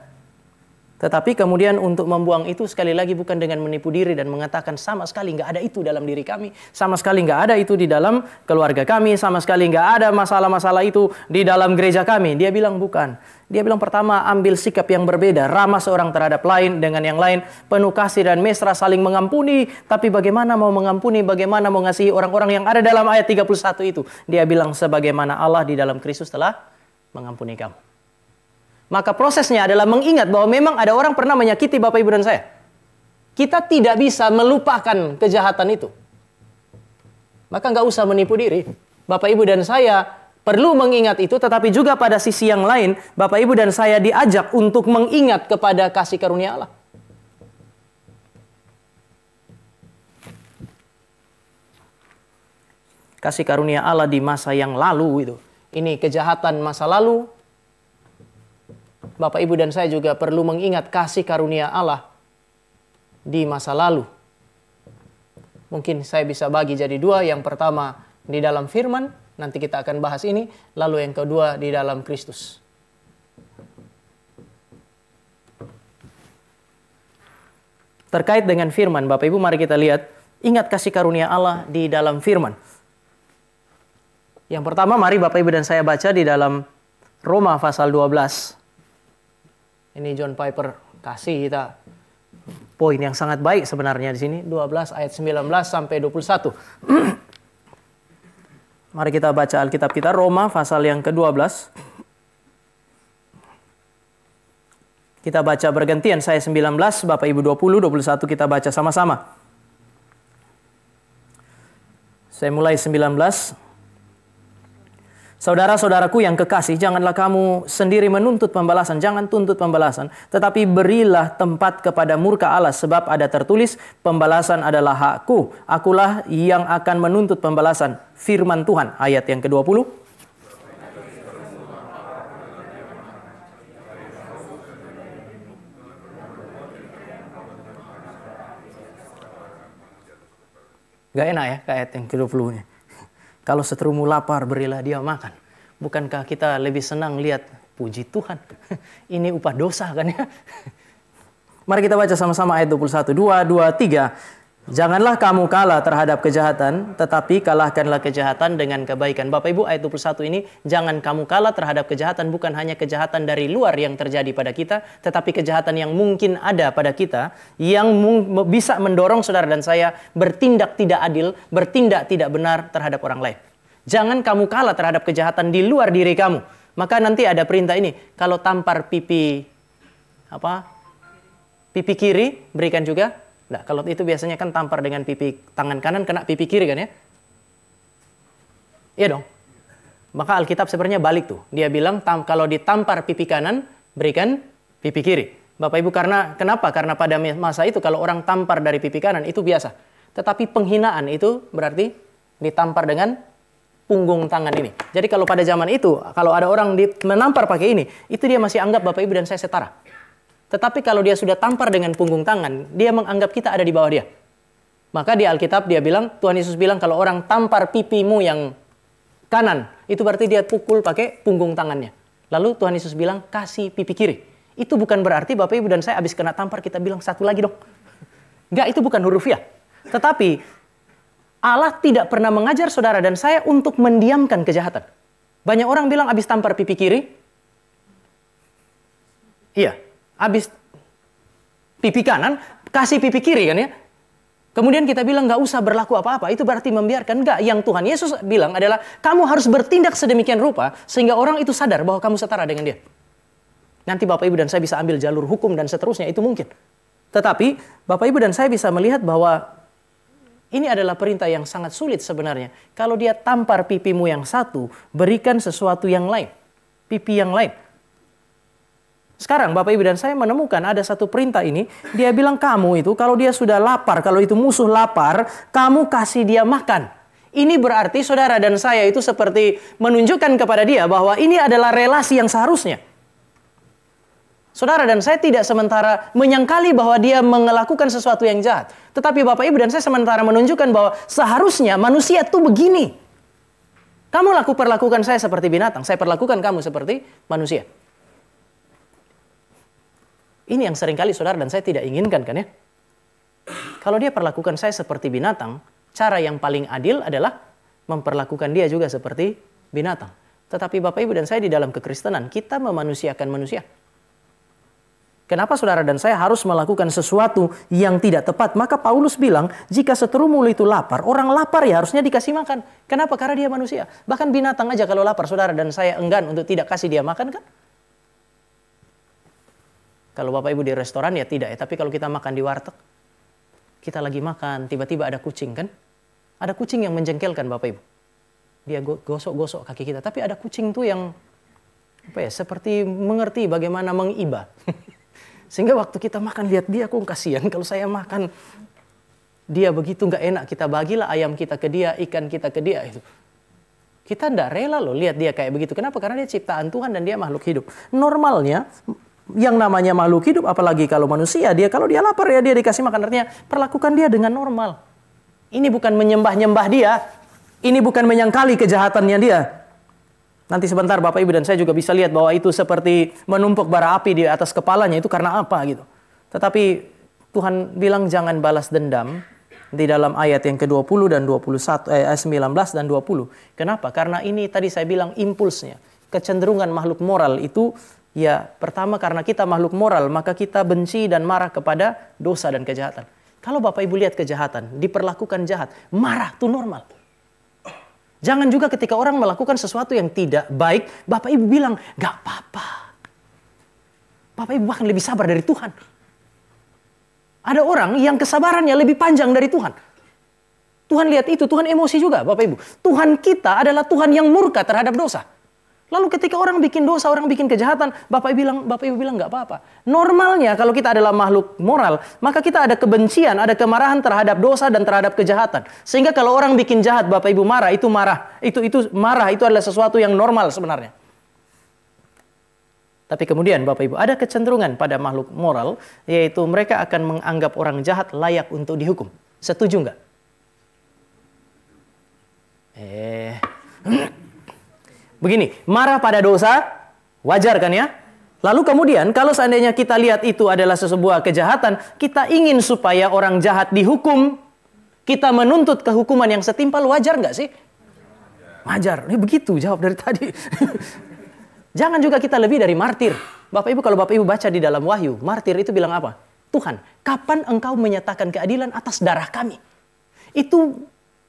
Tetapi kemudian untuk membuang itu sekali lagi bukan dengan menipu diri dan mengatakan sama sekali nggak ada itu dalam diri kami. Sama sekali nggak ada itu di dalam keluarga kami. Sama sekali nggak ada masalah-masalah itu di dalam gereja kami. Dia bilang bukan. Dia bilang pertama ambil sikap yang berbeda. Ramah seorang terhadap lain dengan yang lain. Penuh kasih dan mesra saling mengampuni. Tapi bagaimana mau mengampuni, bagaimana mau mengasihi orang-orang yang ada dalam ayat 31 itu. Dia bilang sebagaimana Allah di dalam Kristus telah mengampuni kamu. Maka prosesnya adalah mengingat bahwa memang ada orang pernah menyakiti Bapak Ibu dan saya. Kita tidak bisa melupakan kejahatan itu. Maka nggak usah menipu diri. Bapak Ibu dan saya perlu mengingat itu, tetapi juga pada sisi yang lain, Bapak Ibu dan saya diajak untuk mengingat kepada kasih karunia Allah. Kasih karunia Allah di masa yang lalu itu. Ini kejahatan masa lalu. Bapak, Ibu, dan saya juga perlu mengingat kasih karunia Allah di masa lalu. Mungkin saya bisa bagi jadi dua. Yang pertama di dalam firman, nanti kita akan bahas ini. Lalu yang kedua di dalam Kristus. Terkait dengan firman, Bapak Ibu mari kita lihat. Ingat kasih karunia Allah di dalam firman. Yang pertama mari Bapak Ibu dan saya baca di dalam Roma pasal 12. Ini John Piper kasih kita poin yang sangat baik sebenarnya di sini. 12 ayat 19 sampai 21. Mari kita baca Alkitab kita, Roma pasal yang ke-12. Kita baca bergantian, saya 19, Bapak Ibu 20, 21 kita baca sama-sama. Saya mulai 19. Saudara-saudaraku yang kekasih, janganlah kamu sendiri menuntut pembalasan. Jangan tuntut pembalasan. Tetapi berilah tempat kepada murka Allah. Sebab ada tertulis, pembalasan adalah hakku. Akulah yang akan menuntut pembalasan. Firman Tuhan. Ayat yang ke-20. Gak enak ya ayat yang ke-20 nya. Kalau seterumu lapar, berilah dia makan. Bukankah kita lebih senang lihat puji Tuhan? Ini upah dosa kan ya? Mari kita baca sama-sama ayat 21. 2, 2, 3. Janganlah kamu kalah terhadap kejahatan, tetapi kalahkanlah kejahatan dengan kebaikan. Bapak Ibu, ayat 21 ini, jangan kamu kalah terhadap kejahatan, bukan hanya kejahatan dari luar yang terjadi pada kita, tetapi kejahatan yang mungkin ada pada kita, yang bisa mendorong saudara dan saya bertindak tidak adil, bertindak tidak benar terhadap orang lain. Jangan kamu kalah terhadap kejahatan di luar diri kamu. Maka nanti ada perintah ini, kalau tampar pipi kiri, berikan juga Nah, kalau itu biasanya kan tampar dengan pipi tangan kanan, kena pipi kiri kan ya? Iya dong. Maka Alkitab sebenarnya balik tuh. Dia bilang kalau ditampar pipi kanan, berikan pipi kiri. Bapak Ibu, kenapa? Karena pada masa itu kalau orang tampar dari pipi kanan itu biasa. Tetapi penghinaan itu berarti ditampar dengan punggung tangan ini. Jadi kalau pada zaman itu, kalau ada orang menampar pakai ini, itu dia masih anggap Bapak Ibu dan saya setara. Tetapi kalau dia sudah tampar dengan punggung tangan, dia menganggap kita ada di bawah dia. Maka di Alkitab dia bilang, Tuhan Yesus bilang kalau orang tampar pipimu yang kanan, itu berarti dia pukul pakai punggung tangannya. Lalu Tuhan Yesus bilang, kasih pipi kiri. Itu bukan berarti Bapak Ibu dan saya habis kena tampar kita bilang satu lagi dong. Enggak, itu bukan hurufiah. Tetapi Allah tidak pernah mengajar saudara dan saya untuk mendiamkan kejahatan. Banyak orang bilang habis tampar pipi kiri. Iya, habis pipi kanan, kasih pipi kiri kan ya. Kemudian kita bilang nggak usah berlaku apa-apa. Itu berarti membiarkan. Enggak, yang Tuhan Yesus bilang adalah kamu harus bertindak sedemikian rupa sehingga orang itu sadar bahwa kamu setara dengan dia. Nanti Bapak Ibu dan saya bisa ambil jalur hukum dan seterusnya, itu mungkin. Tetapi Bapak Ibu dan saya bisa melihat bahwa ini adalah perintah yang sangat sulit sebenarnya. Kalau dia tampar pipimu yang satu, berikan sesuatu yang lain. Pipi yang lain. Sekarang Bapak Ibu dan saya menemukan ada satu perintah ini. Dia bilang kamu itu kalau dia sudah lapar, kalau itu musuh lapar, kamu kasih dia makan. Ini berarti saudara dan saya itu seperti menunjukkan kepada dia bahwa ini adalah relasi yang seharusnya. Saudara dan saya tidak sementara menyangkali bahwa dia melakukan sesuatu yang jahat. Tetapi Bapak Ibu dan saya sementara menunjukkan bahwa seharusnya manusia itu begini. Kamu perlakukan saya seperti binatang, saya perlakukan kamu seperti manusia. Ini yang seringkali saudara dan saya tidak inginkan kan ya. Kalau dia perlakukan saya seperti binatang, cara yang paling adil adalah memperlakukan dia juga seperti binatang. Tetapi Bapak Ibu dan saya di dalam kekristenan, kita memanusiakan manusia. Kenapa saudara dan saya harus melakukan sesuatu yang tidak tepat? Maka Paulus bilang, jika seterumu itu lapar, orang lapar ya harusnya dikasih makan. Kenapa? Karena dia manusia. Bahkan binatang aja kalau lapar, saudara dan saya enggan untuk tidak kasih dia makan kan? Kalau Bapak Ibu di restoran ya tidak ya. Tapi kalau kita makan di warteg, kita lagi makan, tiba-tiba ada kucing kan? Ada kucing yang menjengkelkan Bapak Ibu. Dia gosok-gosok kaki kita. Tapi ada kucing tuh yang seperti mengerti bagaimana mengiba. Sehingga waktu kita makan lihat dia, kok kasihan kalau saya makan dia begitu nggak enak, kita bagilah ayam kita ke dia, ikan kita ke dia itu. Kita nggak rela loh lihat dia kayak begitu. Kenapa? Karena dia ciptaan Tuhan dan dia makhluk hidup. Normalnya yang namanya makhluk hidup, apalagi kalau manusia, kalau dia lapar ya dia dikasih makan. Artinya perlakukan dia dengan normal. Ini bukan menyembah-nyembah dia, ini bukan menyangkali kejahatannya dia. Nanti sebentar Bapak Ibu dan saya juga bisa lihat bahwa itu seperti menumpuk bara api di atas kepalanya. Itu karena apa gitu. Tetapi Tuhan bilang jangan balas dendam di dalam ayat yang ke-20 dan 21, ayat 19 dan 20. Kenapa? Karena ini tadi saya bilang impulsnya. Kecenderungan makhluk moral itu ya pertama karena kita makhluk moral maka kita benci dan marah kepada dosa dan kejahatan. Kalau Bapak Ibu lihat kejahatan, diperlakukan jahat, marah itu normal. Jangan juga ketika orang melakukan sesuatu yang tidak baik, Bapak Ibu bilang, gak apa-apa. Bapak Ibu bahkan lebih sabar dari Tuhan. Ada orang yang kesabarannya lebih panjang dari Tuhan. Tuhan lihat itu, Tuhan emosi juga Bapak Ibu. Tuhan kita adalah Tuhan yang murka terhadap dosa. Lalu ketika orang bikin dosa, orang bikin kejahatan, Bapak Ibu bilang gak apa-apa. Normalnya kalau kita adalah makhluk moral, maka kita ada kebencian, ada kemarahan terhadap dosa dan terhadap kejahatan. Sehingga kalau orang bikin jahat, Bapak Ibu marah, itu marah. Itu adalah sesuatu yang normal sebenarnya. Tapi kemudian Bapak Ibu ada kecenderungan pada makhluk moral, yaitu mereka akan menganggap orang jahat layak untuk dihukum. Setuju nggak? Begini, marah pada dosa, wajar kan ya? Lalu kemudian kalau seandainya kita lihat itu adalah sebuah kejahatan, kita ingin supaya orang jahat dihukum, kita menuntut kehukuman yang setimpal, wajar nggak sih? Wajar. Ini begitu jawab dari tadi. Jangan juga kita lebih dari martir. Bapak Ibu, kalau Bapak Ibu baca di dalam Wahyu, martir itu bilang apa? Tuhan, kapan engkau menyatakan keadilan atas darah kami? Itu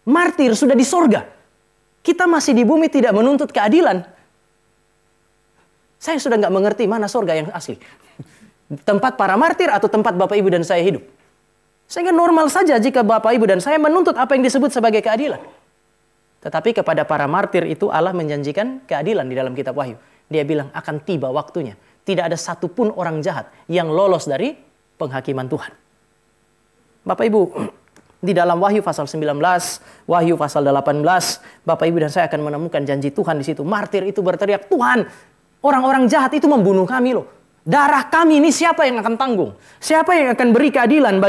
martir sudah di sorga. Kita masih di bumi tidak menuntut keadilan. Saya sudah nggak mengerti mana sorga yang asli. Tempat para martir atau tempat Bapak Ibu dan saya hidup. Sehingga normal saja jika Bapak Ibu dan saya menuntut apa yang disebut sebagai keadilan. Tetapi kepada para martir itu Allah menjanjikan keadilan di dalam kitab Wahyu. Dia bilang akan tiba waktunya. Tidak ada satupun orang jahat yang lolos dari penghakiman Tuhan. Bapak Ibu, di dalam Wahyu pasal 19, Wahyu pasal 18, Bapak Ibu dan saya akan menemukan janji Tuhan di situ. Martir itu berteriak, Tuhan, orang-orang jahat itu membunuh kami loh. Darah kami ini siapa yang akan tanggung? Siapa yang akan beri keadilan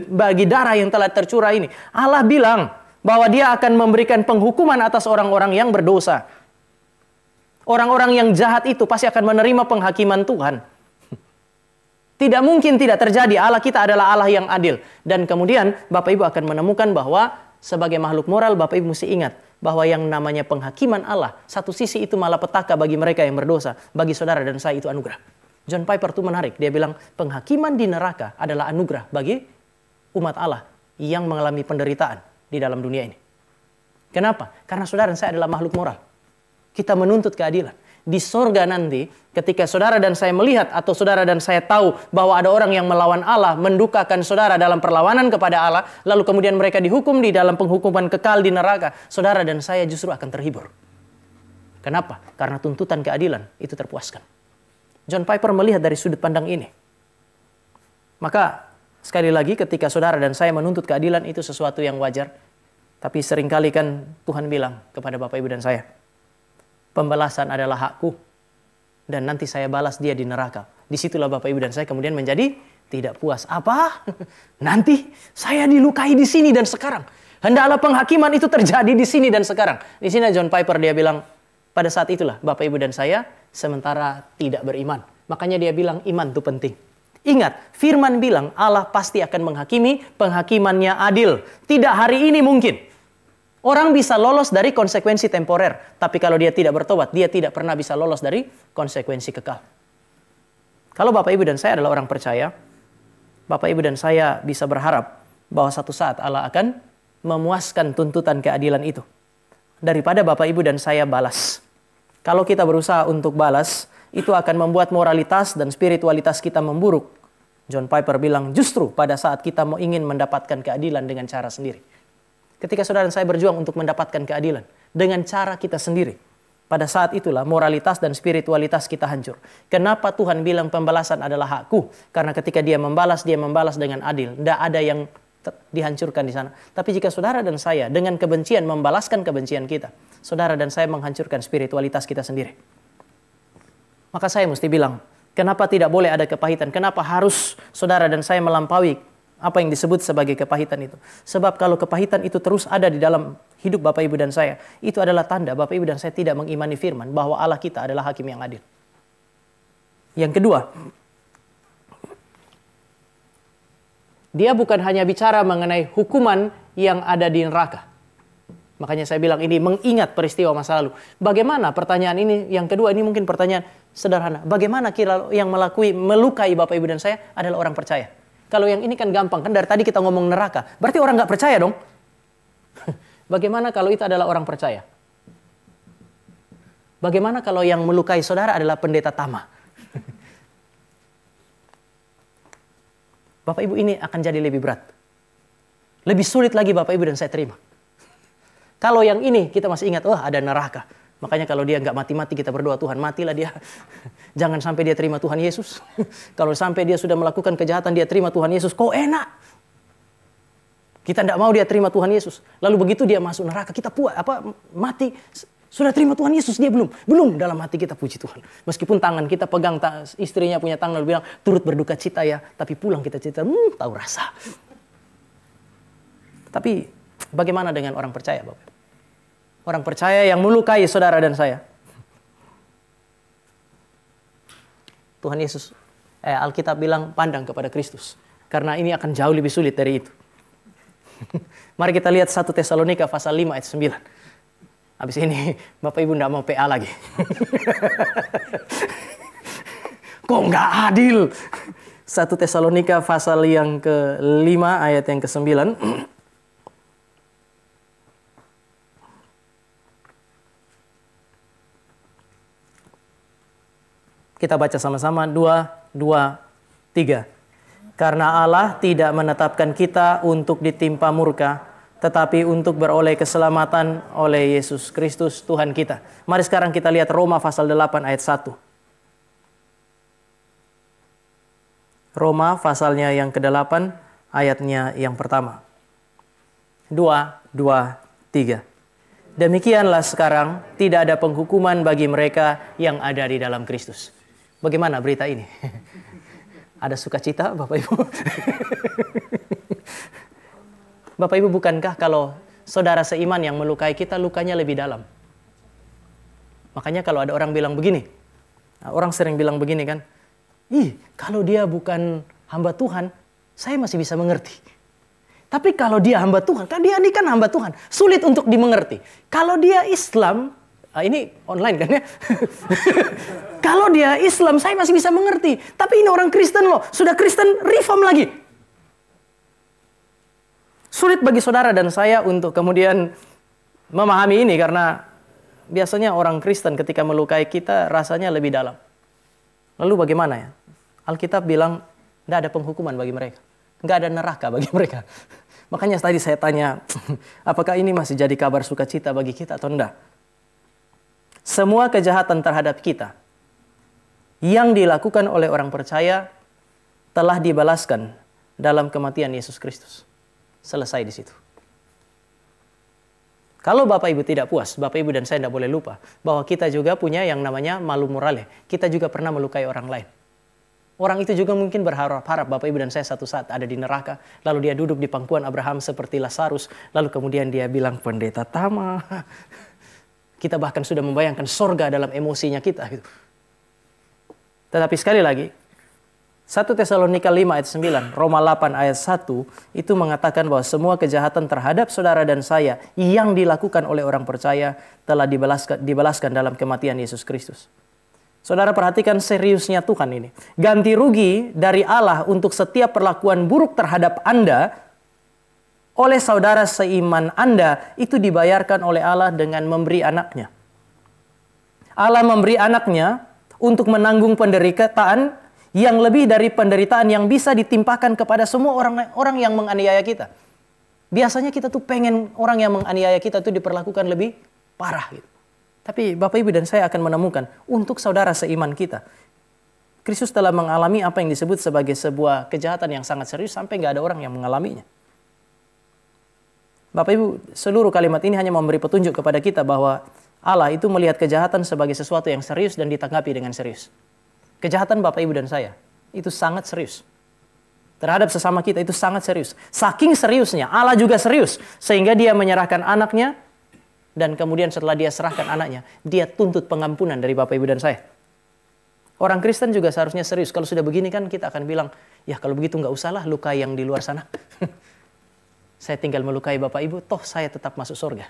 bagi darah yang telah tercurah ini? Allah bilang bahwa dia akan memberikan penghukuman atas orang-orang yang berdosa. Orang-orang yang jahat itu pasti akan menerima penghakiman Tuhan. Tidak mungkin tidak terjadi. Allah kita adalah Allah yang adil. Dan kemudian Bapak Ibu akan menemukan bahwa sebagai makhluk moral Bapak Ibu mesti ingat bahwa yang namanya penghakiman Allah, satu sisi itu malapetaka bagi mereka yang berdosa. Bagi saudara dan saya itu anugerah. John Piper itu menarik. Dia bilang penghakiman di neraka adalah anugerah bagi umat Allah yang mengalami penderitaan di dalam dunia ini. Kenapa? Karena saudara dan saya adalah makhluk moral. Kita menuntut keadilan. Di sorga nanti, ketika saudara dan saya melihat atau saudara dan saya tahu bahwa ada orang yang melawan Allah, mendukakan saudara dalam perlawanan kepada Allah, lalu kemudian mereka dihukum di dalam penghukuman kekal di neraka, saudara dan saya justru akan terhibur. Kenapa? Karena tuntutan keadilan itu terpuaskan. John Piper melihat dari sudut pandang ini. Maka sekali lagi ketika saudara dan saya menuntut keadilan itu sesuatu yang wajar. Tapi seringkali kan Tuhan bilang kepada Bapak Ibu dan saya, pembalasan adalah hakku dan nanti saya balas dia di neraka. Disitulah Bapak Ibu dan saya kemudian menjadi tidak puas. Apa? Nanti saya dilukai di sini dan sekarang. Hendaklah penghakiman itu terjadi di sini dan sekarang. Di sini John Piper dia bilang, pada saat itulah Bapak Ibu dan saya sementara tidak beriman. Makanya dia bilang iman itu penting. Ingat, firman bilang Allah pasti akan menghakimi, penghakimannya adil. Tidak hari ini mungkin. Orang bisa lolos dari konsekuensi temporer. Tapi kalau dia tidak bertobat, dia tidak pernah bisa lolos dari konsekuensi kekal. Kalau Bapak Ibu dan saya adalah orang percaya, Bapak Ibu dan saya bisa berharap bahwa satu saat Allah akan memuaskan tuntutan keadilan itu. Daripada Bapak Ibu dan saya balas. Kalau kita berusaha untuk balas, itu akan membuat moralitas dan spiritualitas kita memburuk. John Piper bilang justru pada saat kita mau ingin mendapatkan keadilan dengan cara sendiri. Ketika saudara dan saya berjuang untuk mendapatkan keadilan dengan cara kita sendiri, pada saat itulah moralitas dan spiritualitas kita hancur. Kenapa Tuhan bilang pembalasan adalah hakku? Karena ketika dia membalas dengan adil. Tidak ada yang dihancurkan di sana. Tapi jika saudara dan saya dengan kebencian membalaskan kebencian kita, saudara dan saya menghancurkan spiritualitas kita sendiri. Maka saya mesti bilang, kenapa tidak boleh ada kepahitan? Kenapa harus saudara dan saya melampaui apa yang disebut sebagai kepahitan itu? Sebab kalau kepahitan itu terus ada di dalam hidup Bapak Ibu dan saya, itu adalah tanda Bapak Ibu dan saya tidak mengimani firman bahwa Allah kita adalah hakim yang adil. Yang kedua, dia bukan hanya bicara mengenai hukuman yang ada di neraka. Makanya saya bilang ini mengingat peristiwa masa lalu. Bagaimana pertanyaan ini? Yang kedua ini mungkin pertanyaan sederhana. Bagaimana kira yang melukai Bapak Ibu dan saya adalah orang percaya? Kalau yang ini kan gampang. Kan dari tadi kita ngomong neraka. Berarti orang nggak percaya dong. Bagaimana kalau itu adalah orang percaya? Bagaimana kalau yang melukai saudara adalah pendeta Tama? Bapak Ibu ini akan jadi lebih berat. Lebih sulit lagi Bapak Ibu dan saya terima. Kalau yang ini kita masih ingat, wah ada neraka. Makanya kalau dia nggak mati-mati kita berdoa, Tuhan matilah dia. Jangan sampai dia terima Tuhan Yesus. Kalau sampai dia sudah melakukan kejahatan dia terima Tuhan Yesus, kok enak. Kita tidak mau dia terima Tuhan Yesus. Lalu begitu dia masuk neraka kita mati. Sudah terima Tuhan Yesus dia belum? Belum, dalam hati kita puji Tuhan. Meskipun tangan kita pegang istrinya punya tangan lalu bilang turut berduka cita ya, tapi pulang kita cerita tahu rasa. Tapi bagaimana dengan orang percaya, Bapak? Orang percaya yang melukai saudara dan saya. Tuhan Yesus, Alkitab bilang pandang kepada Kristus. Karena ini akan jauh lebih sulit dari itu. Mari kita lihat 1 Tesalonika pasal 5 ayat 9. Habis ini Bapak Ibu tidak mau PA lagi. Kok nggak adil? 1 Tesalonika pasal yang ke-5 ayat yang ke-9. Kita baca sama-sama 2, 2, 3. Karena Allah tidak menetapkan kita untuk ditimpa murka, tetapi untuk beroleh keselamatan oleh Yesus Kristus Tuhan kita. Mari sekarang kita lihat Roma pasal 8 ayat 1. Roma pasalnya yang ke-8, ayatnya yang pertama. 2, 3. Demikianlah sekarang tidak ada penghukuman bagi mereka yang ada di dalam Kristus. Bagaimana berita ini? Ada sukacita Bapak Ibu? Bapak Ibu, bukankah kalau saudara seiman yang melukai kita, lukanya lebih dalam? Makanya kalau ada orang bilang begini, orang sering bilang begini kan, kalau dia bukan hamba Tuhan, saya masih bisa mengerti. Tapi kalau dia hamba Tuhan, kan dia ini kan hamba Tuhan, sulit untuk dimengerti. Kalau dia Islam, ini online kan ya? Kalau dia Islam, saya masih bisa mengerti. Tapi ini orang Kristen loh, sudah Kristen reform lagi. Sulit bagi saudara dan saya untuk kemudian memahami ini karena biasanya orang Kristen ketika melukai kita rasanya lebih dalam. Lalu bagaimana ya? Alkitab bilang tidak ada penghukuman bagi mereka. Nggak ada neraka bagi mereka. Makanya tadi saya tanya, apakah ini masih jadi kabar sukacita bagi kita atau enggak? Semua kejahatan terhadap kita yang dilakukan oleh orang percaya telah dibalaskan dalam kematian Yesus Kristus. Selesai di situ. Kalau Bapak Ibu tidak puas, Bapak Ibu dan saya tidak boleh lupa bahwa kita juga punya yang namanya malum morale. Kita juga pernah melukai orang lain. Orang itu juga mungkin berharap-harap Bapak Ibu dan saya satu saat ada di neraka, lalu dia duduk di pangkuan Abraham seperti Lazarus, lalu kemudian dia bilang, "Pendeta Tama." Kita bahkan sudah membayangkan sorga dalam emosinya kita. Gitu. Tetapi sekali lagi, 1 Tesalonika 5 ayat 9, Roma 8 ayat 1, itu mengatakan bahwa semua kejahatan terhadap saudara dan saya yang dilakukan oleh orang percaya telah dibalaskan dalam kematian Yesus Kristus. Saudara perhatikan seriusnya Tuhan ini. Ganti rugi dari Allah untuk setiap perlakuan buruk terhadap Anda oleh saudara seiman Anda itu dibayarkan oleh Allah dengan memberi anaknya. Allah memberi anaknya untuk menanggung penderitaan yang lebih dari penderitaan yang bisa ditimpakan kepada semua orang yang menganiaya kita. Biasanya kita tuh pengen orang yang menganiaya kita tuh diperlakukan lebih parah gitu. Tapi Bapak Ibu dan saya akan menemukan untuk saudara seiman kita, Kristus telah mengalami apa yang disebut sebagai sebuah kejahatan yang sangat serius sampai nggak ada orang yang mengalaminya. Bapak Ibu, seluruh kalimat ini hanya memberi petunjuk kepada kita bahwa Allah itu melihat kejahatan sebagai sesuatu yang serius dan ditanggapi dengan serius. Kejahatan Bapak Ibu dan saya itu sangat serius. Terhadap sesama kita itu sangat serius. Saking seriusnya, Allah juga serius. Sehingga dia menyerahkan anaknya. Dan kemudian setelah dia serahkan anaknya, dia tuntut pengampunan dari Bapak Ibu dan saya. Orang Kristen juga seharusnya serius. Kalau sudah begini kan kita akan bilang, ya kalau begitu nggak usahlah lukai yang di luar sana. Saya tinggal melukai Bapak Ibu, toh saya tetap masuk surga.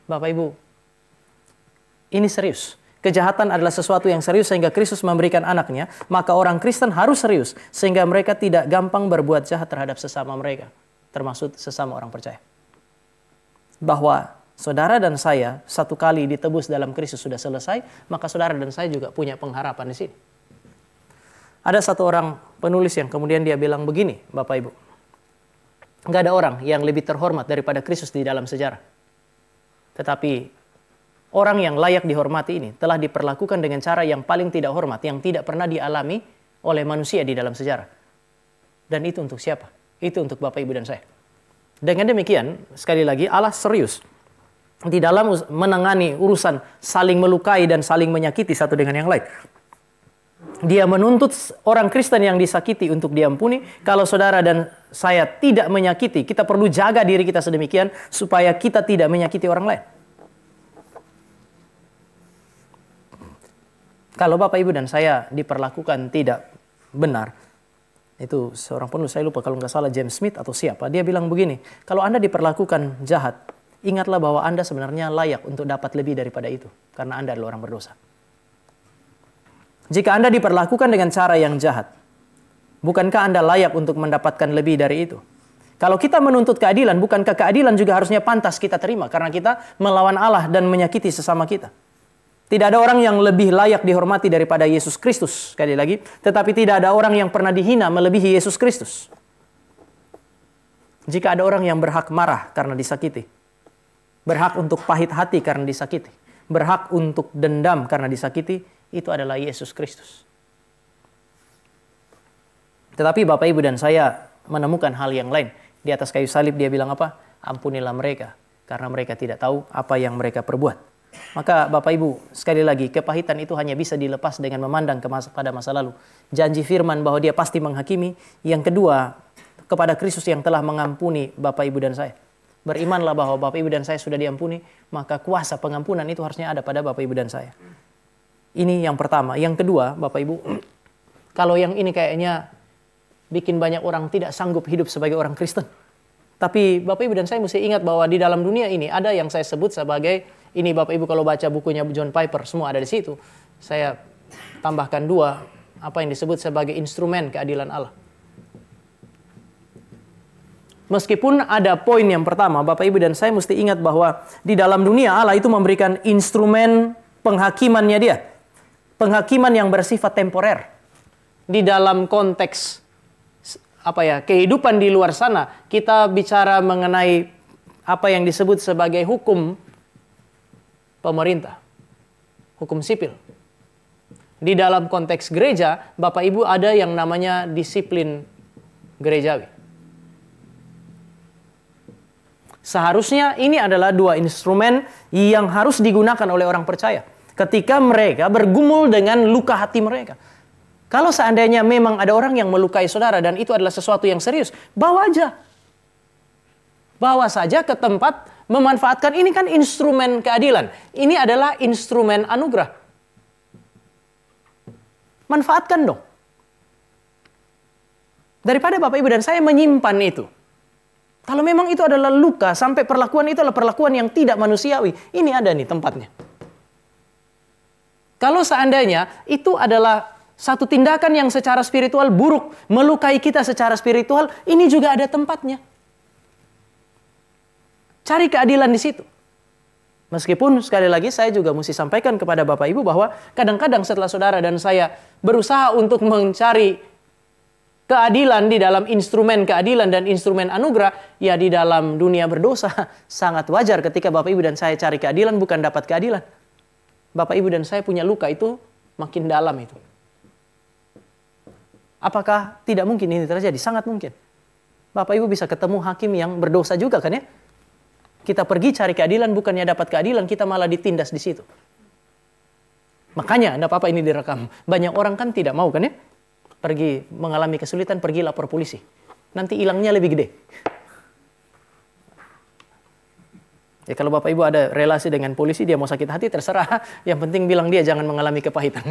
Bapak Ibu, ini serius. Kejahatan adalah sesuatu yang serius sehingga Kristus memberikan anaknya, maka orang Kristen harus serius sehingga mereka tidak gampang berbuat jahat terhadap sesama mereka, termasuk sesama orang percaya. Bahwa saudara dan saya satu kali ditebus dalam Kristus sudah selesai, maka saudara dan saya juga punya pengharapan di sini. Ada satu orang penulis yang kemudian dia bilang begini, Bapak Ibu. Nggak ada orang yang lebih terhormat daripada Kristus di dalam sejarah. Tetapi orang yang layak dihormati ini telah diperlakukan dengan cara yang paling tidak hormat, yang tidak pernah dialami oleh manusia di dalam sejarah. Dan itu untuk siapa? Itu untuk Bapak, Ibu, dan saya. Dengan demikian, sekali lagi, Allah serius di dalam menangani urusan saling melukai dan saling menyakiti satu dengan yang lain. Dia menuntut orang Kristen yang disakiti untuk diampuni. Kalau saudara dan saya tidak menyakiti, kita perlu jaga diri kita sedemikian supaya kita tidak menyakiti orang lain. Kalau Bapak, Ibu, dan saya diperlakukan tidak benar, itu seorang penulis, saya lupa kalau nggak salah James Smith atau siapa, dia bilang begini, kalau Anda diperlakukan jahat, ingatlah bahwa Anda sebenarnya layak untuk dapat lebih daripada itu, karena Anda adalah orang berdosa. Jika Anda diperlakukan dengan cara yang jahat, bukankah Anda layak untuk mendapatkan lebih dari itu? Kalau kita menuntut keadilan, bukankah keadilan juga harusnya pantas kita terima, karena kita melawan Allah dan menyakiti sesama kita? Tidak ada orang yang lebih layak dihormati daripada Yesus Kristus. Sekali lagi, tetapi tidak ada orang yang pernah dihina melebihi Yesus Kristus. Jika ada orang yang berhak marah karena disakiti, berhak untuk pahit hati karena disakiti, berhak untuk dendam karena disakiti, itu adalah Yesus Kristus. Tetapi Bapak, Ibu, dan saya menemukan hal yang lain. Di atas kayu salib dia bilang apa? Ampunilah mereka, karena mereka tidak tahu apa yang mereka perbuat. Maka Bapak Ibu, sekali lagi, kepahitan itu hanya bisa dilepas dengan memandang pada masa lalu. Janji firman bahwa dia pasti menghakimi. Yang kedua, kepada Kristus yang telah mengampuni Bapak Ibu dan saya. Berimanlah bahwa Bapak Ibu dan saya sudah diampuni, maka kuasa pengampunan itu harusnya ada pada Bapak Ibu dan saya. Ini yang pertama. Yang kedua, Bapak Ibu, kalau yang ini kayaknya bikin banyak orang tidak sanggup hidup sebagai orang Kristen. Tapi Bapak Ibu dan saya mesti ingat bahwa di dalam dunia ini ada yang saya sebut sebagai, ini Bapak Ibu kalau baca bukunya John Piper, semua ada di situ. Saya tambahkan dua, apa yang disebut sebagai instrumen keadilan Allah. Meskipun ada poin yang pertama, Bapak Ibu dan saya mesti ingat bahwa di dalam dunia Allah itu memberikan instrumen penghakimannya dia. Penghakiman yang bersifat temporer. Di dalam konteks kehidupan di luar sana, kita bicara mengenai apa yang disebut sebagai hukum pemerintah, hukum sipil. Di dalam konteks gereja, Bapak Ibu ada yang namanya disiplin gerejawi. Seharusnya ini adalah dua instrumen yang harus digunakan oleh orang percaya ketika mereka bergumul dengan luka hati mereka. Kalau seandainya memang ada orang yang melukai saudara dan itu adalah sesuatu yang serius, bawa aja. Bawa saja ke tempat memanfaatkan, ini kan instrumen keadilan. Ini adalah instrumen anugerah. Manfaatkan dong. Daripada Bapak Ibu dan saya menyimpan itu. Kalau memang itu adalah luka, sampai perlakuan itu adalah perlakuan yang tidak manusiawi, ini ada nih tempatnya. Kalau seandainya itu adalah satu tindakan yang secara spiritual buruk, melukai kita secara spiritual, ini juga ada tempatnya. Cari keadilan di situ. Meskipun sekali lagi saya juga mesti sampaikan kepada Bapak Ibu bahwa kadang-kadang setelah saudara dan saya berusaha untuk mencari keadilan di dalam instrumen keadilan dan instrumen anugerah, ya di dalam dunia berdosa sangat wajar ketika Bapak Ibu dan saya cari keadilan bukan dapat keadilan. Bapak Ibu dan saya punya luka itu makin dalam itu. Apakah tidak mungkin ini terjadi? Sangat mungkin. Bapak Ibu bisa ketemu hakim yang berdosa juga kan ya? Kita pergi cari keadilan, bukannya dapat keadilan, kita malah ditindas di situ. Makanya, enggak apa-apa ini direkam. Banyak orang kan tidak mau kan ya? Pergi mengalami kesulitan, pergi lapor polisi. Nanti hilangnya lebih gede. Ya kalau Bapak Ibu ada relasi dengan polisi, dia mau sakit hati, terserah. Yang penting bilang dia jangan mengalami kepahitan.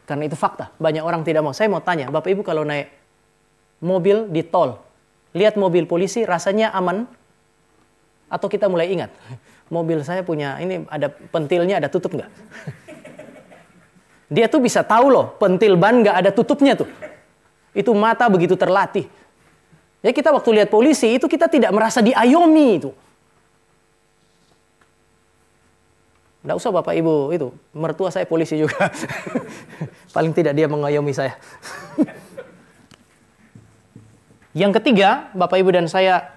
Karena itu fakta. Banyak orang tidak mau. Saya mau tanya, Bapak Ibu kalau naik mobil di tol, lihat mobil polisi rasanya aman? Atau kita mulai ingat, mobil saya punya, ini ada pentilnya, ada tutup nggak? Dia tuh bisa tahu loh, pentil ban nggak ada tutupnya tuh. Itu mata begitu terlatih. Ya kita waktu lihat polisi, itu kita tidak merasa diayomi itu. Nggak usah Bapak Ibu itu, mertua saya polisi juga. Paling tidak dia mengayomi saya. Yang ketiga, Bapak Ibu dan saya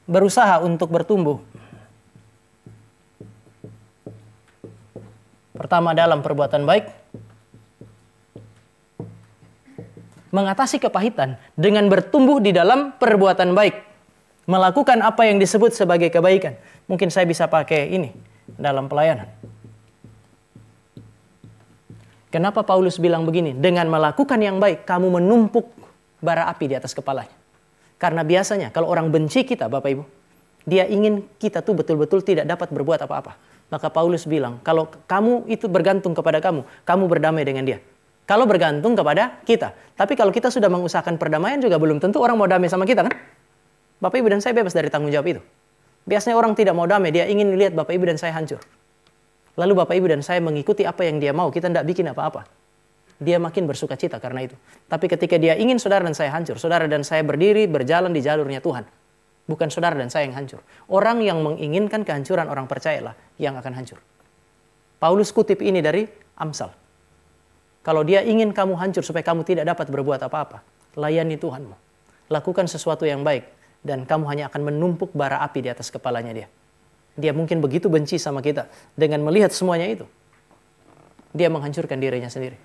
berusaha untuk bertumbuh. Pertama dalam perbuatan baik. Mengatasi kepahitan dengan bertumbuh di dalam perbuatan baik. Melakukan apa yang disebut sebagai kebaikan. Mungkin saya bisa pakai ini dalam pelayanan. Kenapa Paulus bilang begini? Dengan melakukan yang baik, kamu menumpuk bara api di atas kepalanya. Karena biasanya kalau orang benci kita, Bapak Ibu, dia ingin kita tuh betul-betul tidak dapat berbuat apa-apa. Maka Paulus bilang, kalau kamu itu bergantung kepada kamu, kamu berdamai dengan dia. Kalau bergantung kepada kita. Tapi kalau kita sudah mengusahakan perdamaian juga belum tentu orang mau damai sama kita kan? Bapak Ibu dan saya bebas dari tanggung jawab itu. Biasanya orang tidak mau damai, dia ingin lihat Bapak Ibu dan saya hancur. Lalu Bapak Ibu dan saya mengikuti apa yang dia mau, kita tidak bikin apa-apa. Dia makin bersuka cita karena itu. Tapi ketika dia ingin saudara dan saya hancur, saudara dan saya berdiri, berjalan di jalurnya Tuhan. Bukan saudara dan saya yang hancur. Orang yang menginginkan kehancuran orang percayalah yang akan hancur. Paulus kutip ini dari Amsal. Kalau dia ingin kamu hancur supaya kamu tidak dapat berbuat apa-apa, layani Tuhanmu. Lakukan sesuatu yang baik dan kamu hanya akan menumpuk bara api di atas kepalanya dia. Dia mungkin begitu benci sama kita dengan melihat semuanya itu. Dia menghancurkan dirinya sendiri.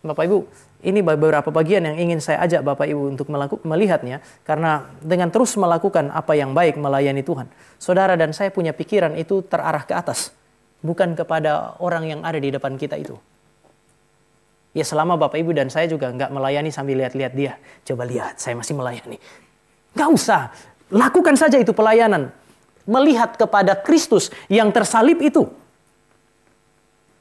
Bapak Ibu, ini beberapa bagian yang ingin saya ajak Bapak Ibu untuk melihatnya. Karena dengan terus melakukan apa yang baik, melayani Tuhan, saudara dan saya punya pikiran itu terarah ke atas. Bukan kepada orang yang ada di depan kita itu. Ya selama Bapak Ibu dan saya juga nggak melayani sambil lihat-lihat dia. Coba lihat, saya masih melayani. Nggak usah, lakukan saja itu pelayanan. Melihat kepada Kristus yang tersalib itu.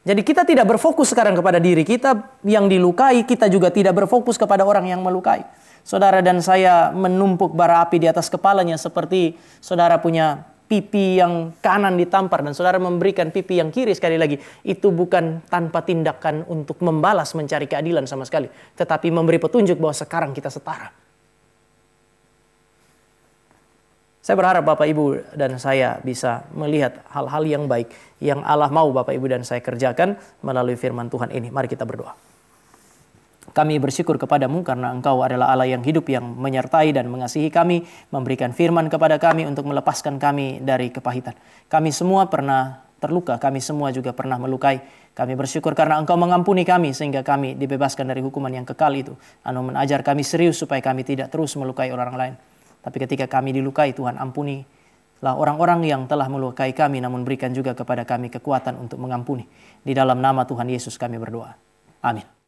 Jadi kita tidak berfokus sekarang kepada diri kita yang dilukai, kita juga tidak berfokus kepada orang yang melukai. Saudara dan saya menumpuk bara api di atas kepalanya seperti saudara punya pipi yang kanan ditampar dan saudara memberikan pipi yang kiri sekali lagi. Itu bukan tanpa tindakan untuk membalas mencari keadilan sama sekali. Tetapi memberi petunjuk bahwa sekarang kita setara. Saya berharap Bapak Ibu dan saya bisa melihat hal-hal yang baik yang Allah mau Bapak Ibu dan saya kerjakan melalui firman Tuhan ini. Mari kita berdoa. Kami bersyukur kepadamu karena Engkau adalah Allah yang hidup yang menyertai dan mengasihi kami, memberikan firman kepada kami untuk melepaskan kami dari kepahitan. Kami semua pernah terluka, kami semua juga pernah melukai. Kami bersyukur karena Engkau mengampuni kami sehingga kami dibebaskan dari hukuman yang kekal itu. Anu mengajar kami serius supaya kami tidak terus melukai orang lain. Tapi ketika kami dilukai, Tuhan ampunilah orang-orang yang telah melukai kami, namun berikan juga kepada kami kekuatan untuk mengampuni. Di dalam nama Tuhan Yesus kami berdoa. Amin.